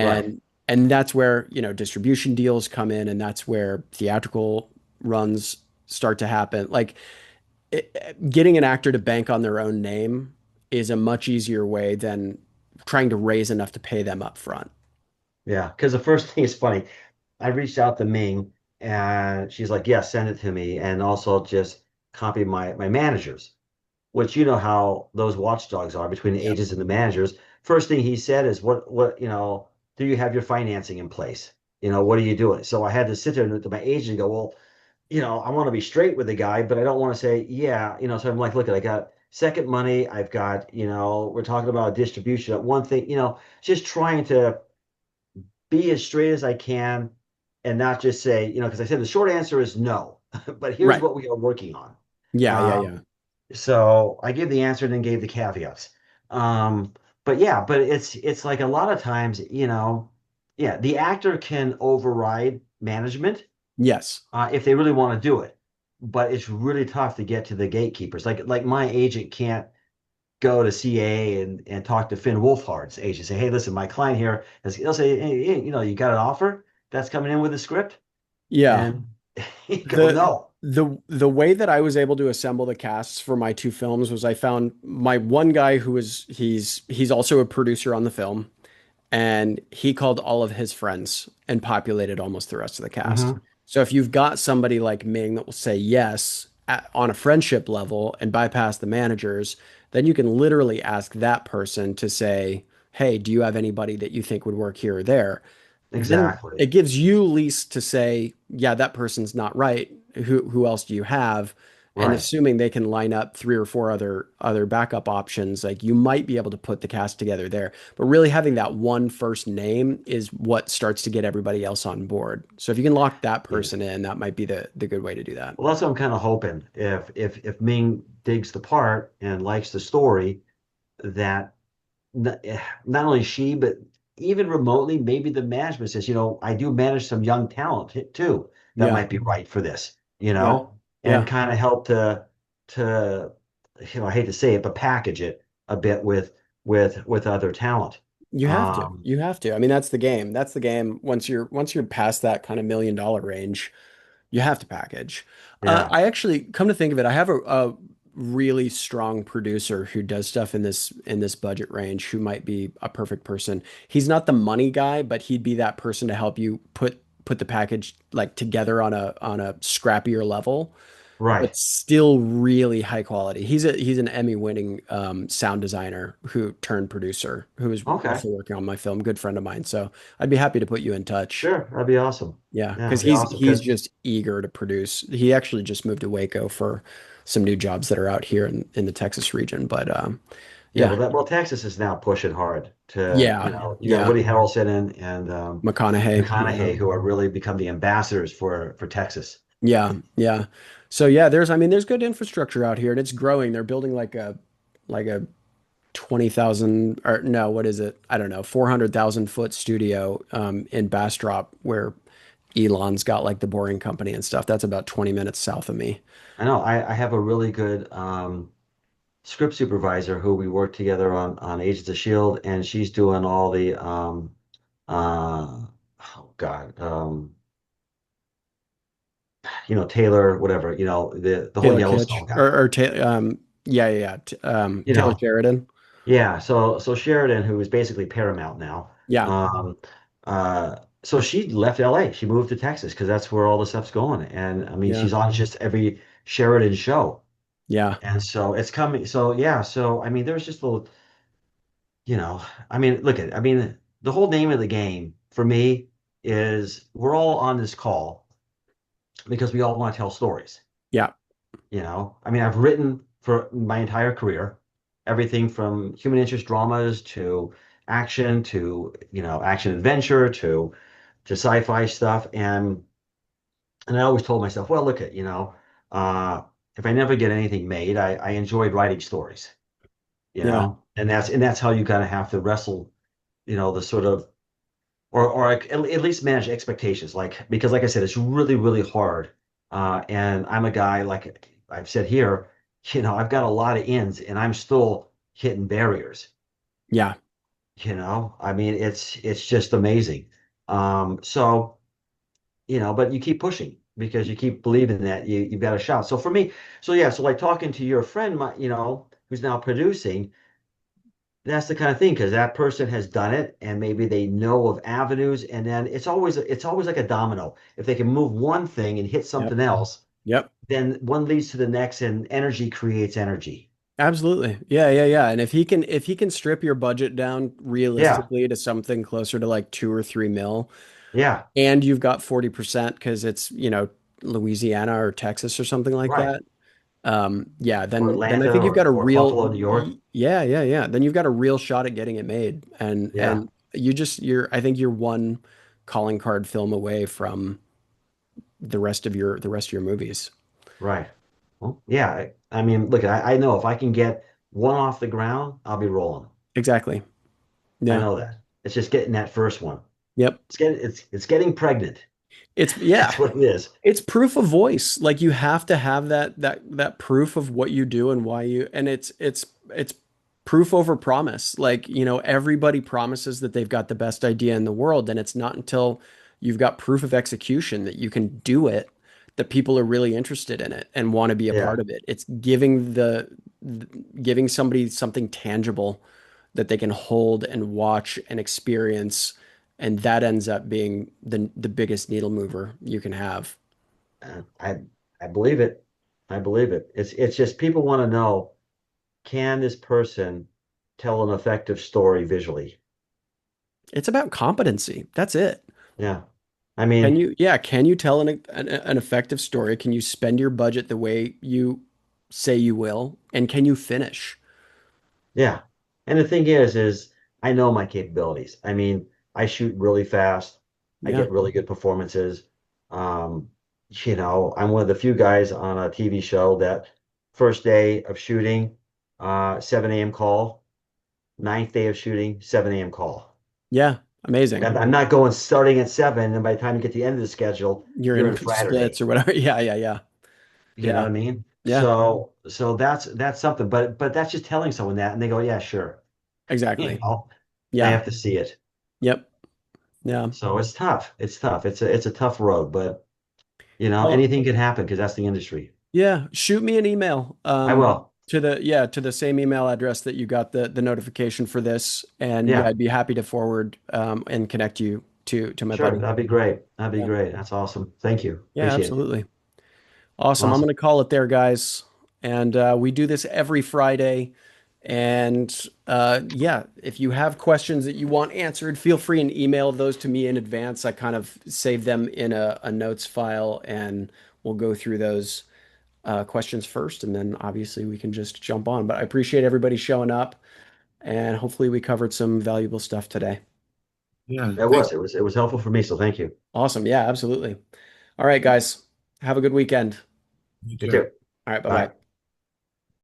Speaker 7: right.
Speaker 1: and that's where distribution deals come in, and that's where theatrical runs start to happen. Like getting an actor to bank on their own name is a much easier way than trying to raise enough to pay them up front.
Speaker 7: Yeah, because the first thing is funny. I reached out to Ming and she's like, "Yes, send it to me," and also just copy my managers, which you know how those watchdogs are between the
Speaker 1: Yeah.
Speaker 7: agents and the managers. First thing he said is, "What do you have your financing in place? What are you doing?" So I had to sit there to my agent and go, "Well, I want to be straight with the guy, but I don't want to say, yeah, so I'm like, look, I got second money, I've got, we're talking about distribution. One thing, just trying to be as straight as I can and not just say, because I said the short answer is no, but here's
Speaker 1: Right.
Speaker 7: what we are working on.
Speaker 1: Yeah, yeah,
Speaker 7: Um,
Speaker 1: yeah.
Speaker 7: so I gave the answer and then gave the caveats. Um, but yeah, but it's like a lot of times, yeah, the actor can override management
Speaker 1: Yes.
Speaker 7: if they really want to do it. But it's really tough to get to the gatekeepers. Like my agent can't go to CA and talk to Finn Wolfhard's agent. Say, hey, listen, my client here he'll say, hey, you got an offer that's coming in with a script,
Speaker 1: Yeah.
Speaker 7: and you go,
Speaker 1: The
Speaker 7: no,
Speaker 1: the way that I was able to assemble the casts for my two films was I found my one guy who was he's also a producer on the film, and he called all of his friends and populated almost the rest of the cast.
Speaker 7: hmm
Speaker 1: So if you've got somebody like Ming that will say yes on a friendship level and bypass the managers, then you can literally ask that person to say, "Hey, do you have anybody that you think would work here or there?" Then
Speaker 7: exactly,
Speaker 1: it gives you least to say, "Yeah, that person's not right. Who else do you have?" and
Speaker 7: Right.
Speaker 1: assuming they can line up three or four other backup options, like you might be able to put the cast together there. But really having that one first name is what starts to get everybody else on board. So if you can lock that
Speaker 7: Yeah.
Speaker 1: person in, that might be the good way to do that.
Speaker 7: Well, that's what I'm kind of hoping. If Ming digs the part and likes the story, that not only she, but even remotely, maybe the management says, I do manage some young talent too that
Speaker 1: Yeah.
Speaker 7: might be right for this,
Speaker 1: Yeah.
Speaker 7: and
Speaker 1: Yeah.
Speaker 7: kind of help to, I hate to say it, but package it a bit with other talent.
Speaker 1: You have to.
Speaker 7: Um,
Speaker 1: You have to. I mean, that's the game. That's the game. Once you're past that kind of $1 million range, you have to package.
Speaker 7: yeah,
Speaker 1: I actually, come to think of it, I have a really strong producer who does stuff in this budget range who might be a perfect person. He's not the money guy, but he'd be that person to help you put the package like together on a scrappier level,
Speaker 7: right.
Speaker 1: but still really high quality. He's an Emmy-winning sound designer who turned producer who was
Speaker 7: Okay,
Speaker 1: also working on my film. Good friend of mine. So I'd be happy to put you in touch.
Speaker 7: sure, that'd be awesome.
Speaker 1: Yeah,
Speaker 7: Yeah,
Speaker 1: because
Speaker 7: that'd be
Speaker 1: he's
Speaker 7: awesome.
Speaker 1: he's
Speaker 7: Because
Speaker 1: just eager to produce. He actually just moved to Waco for some new jobs that are out here in the Texas region. But
Speaker 7: yeah,
Speaker 1: yeah,
Speaker 7: well, Texas is now pushing hard to,
Speaker 1: yeah,
Speaker 7: you got
Speaker 1: yeah.
Speaker 7: Woody Harrelson and
Speaker 1: McConaughey. Yeah,
Speaker 7: McConaughey, who are really become the ambassadors for Texas.
Speaker 1: yeah, yeah. So yeah, I mean, there's good infrastructure out here, and it's growing. They're building like a 20,000 or no, what is it? I don't know, 400,000 foot studio in Bastrop where Elon's got like the Boring Company and stuff. That's about 20 minutes south of me.
Speaker 7: I know I have a really good script supervisor who we work together on Agents of Shield, and she's doing all the oh God, Taylor, whatever, the whole
Speaker 1: Taylor Kitsch
Speaker 7: Yellowstone guy.
Speaker 1: or yeah, yeah, yeah.
Speaker 7: You
Speaker 1: Taylor
Speaker 7: know,
Speaker 1: Sheridan.
Speaker 7: Yeah, so Sheridan, who is basically Paramount now,
Speaker 1: Yeah,
Speaker 7: so she left LA. She moved to Texas because that's where all the stuff's going. And I mean,
Speaker 1: yeah,
Speaker 7: she's on just every Sheridan show.
Speaker 1: yeah,
Speaker 7: And so it's coming. So yeah, so I mean, there's just a little, you know, I mean, I mean, the whole name of the game for me is we're all on this call because we all want to tell stories.
Speaker 1: yeah,
Speaker 7: I mean, I've written for my entire career, everything from human interest dramas to action to, action adventure to sci-fi stuff. And I always told myself, well, look at, uh, if I never get anything made, I enjoyed writing stories,
Speaker 1: yeah,
Speaker 7: and that's how you kind of have to wrestle, the sort of or at least manage expectations. Because like I said, it's really, really hard. And I'm a guy, like I've said here, I've got a lot of ins and I'm still hitting barriers.
Speaker 1: yeah,
Speaker 7: I mean, it's just amazing. So, but you keep pushing because you keep believing that you've got a shot. So for me, so yeah, so like talking to your friend, who's now producing, that's the kind of thing because that person has done it and maybe they know of avenues, and then it's always like a domino. If they can move one thing and hit
Speaker 1: yep,
Speaker 7: something else,
Speaker 1: yep.
Speaker 7: then one leads to the next, and energy creates energy.
Speaker 1: Absolutely. Yeah, yeah, yeah. And if he can strip your budget down
Speaker 7: Yeah,
Speaker 1: realistically to something closer to like 2 or 3 mil,
Speaker 7: yeah.
Speaker 1: and you've got 40% because it's, Louisiana or Texas or something like
Speaker 7: Right.
Speaker 1: that. Yeah,
Speaker 7: Or
Speaker 1: then I
Speaker 7: Atlanta
Speaker 1: think you've got a
Speaker 7: or
Speaker 1: real
Speaker 7: Buffalo, New York.
Speaker 1: yeah, yeah, yeah. Then you've got a real shot at getting it made. And
Speaker 7: Yeah,
Speaker 1: and I think you're one calling card film away from the rest of your movies.
Speaker 7: right. Well, yeah. I mean, look, I know if I can get one off the ground, I'll be rolling.
Speaker 1: Exactly.
Speaker 7: I
Speaker 1: Yeah.
Speaker 7: know that. It's just getting that first one.
Speaker 1: Yep.
Speaker 7: It's getting pregnant.
Speaker 1: Yeah.
Speaker 7: That's what it is.
Speaker 1: It's proof of voice. Like you have to have that proof of what you do and why and it's proof over promise. Like, everybody promises that they've got the best idea in the world, and it's not until you've got proof of execution that you can do it that people are really interested in it and want to be a
Speaker 7: Yeah.
Speaker 1: part of it. It's giving somebody something tangible that they can hold and watch and experience, and that ends up being the biggest needle mover you can have.
Speaker 7: I I believe it. I believe it. It's just people want to know, can this person tell an effective story visually?
Speaker 1: It's about competency. That's it.
Speaker 7: Yeah. I mean,
Speaker 1: Can you tell an effective story? Can you spend your budget the way you say you will, and can you finish?
Speaker 7: Yeah. And the thing is I know my capabilities. I mean, I shoot really fast. I
Speaker 1: Yeah.
Speaker 7: get really good performances. Um, I'm one of the few guys on a TV show that first day of shooting, 7 a.m. call, ninth day of shooting, 7 a.m. call.
Speaker 1: Yeah.
Speaker 7: Like
Speaker 1: Amazing.
Speaker 7: I'm not going starting at 7, and by the time you get to the end of the schedule,
Speaker 1: You're
Speaker 7: you're
Speaker 1: in
Speaker 7: in
Speaker 1: splits
Speaker 7: Saturday.
Speaker 1: or whatever. Yeah. Yeah. Yeah.
Speaker 7: You know
Speaker 1: Yeah.
Speaker 7: what I mean?
Speaker 1: Yeah.
Speaker 7: So that's something. But that's just telling someone that, and they go, yeah, sure. You
Speaker 1: Exactly.
Speaker 7: know, they
Speaker 1: Yeah.
Speaker 7: have to see it.
Speaker 1: Yep. Yeah.
Speaker 7: So it's tough. It's tough. It's a tough road, but
Speaker 1: Well,
Speaker 7: anything can happen because that's the industry.
Speaker 1: yeah. Shoot me an email.
Speaker 7: I will.
Speaker 1: To the same email address that you got the notification for this. And yeah,
Speaker 7: Yeah,
Speaker 1: I'd be happy to forward and connect you to my
Speaker 7: sure.
Speaker 1: buddy.
Speaker 7: That'd be great. That'd be
Speaker 1: Yeah.
Speaker 7: great. That's awesome. Thank you.
Speaker 1: Yeah,
Speaker 7: Appreciate it.
Speaker 1: absolutely. Awesome. I'm
Speaker 7: Awesome.
Speaker 1: going to call it there, guys. And we do this every Friday. And yeah, if you have questions that you want answered, feel free and email those to me in advance. I kind of save them in a notes file, and we'll go through those questions first. And then obviously we can just jump on. But I appreciate everybody showing up. And hopefully we covered some valuable stuff today.
Speaker 2: Yeah,
Speaker 7: It
Speaker 2: thanks.
Speaker 7: was. It was helpful for me. So thank you.
Speaker 1: Awesome. Yeah, absolutely. All right, guys. Have a good weekend.
Speaker 2: You
Speaker 7: You
Speaker 2: too.
Speaker 7: too.
Speaker 1: All right. Bye bye.
Speaker 7: Bye.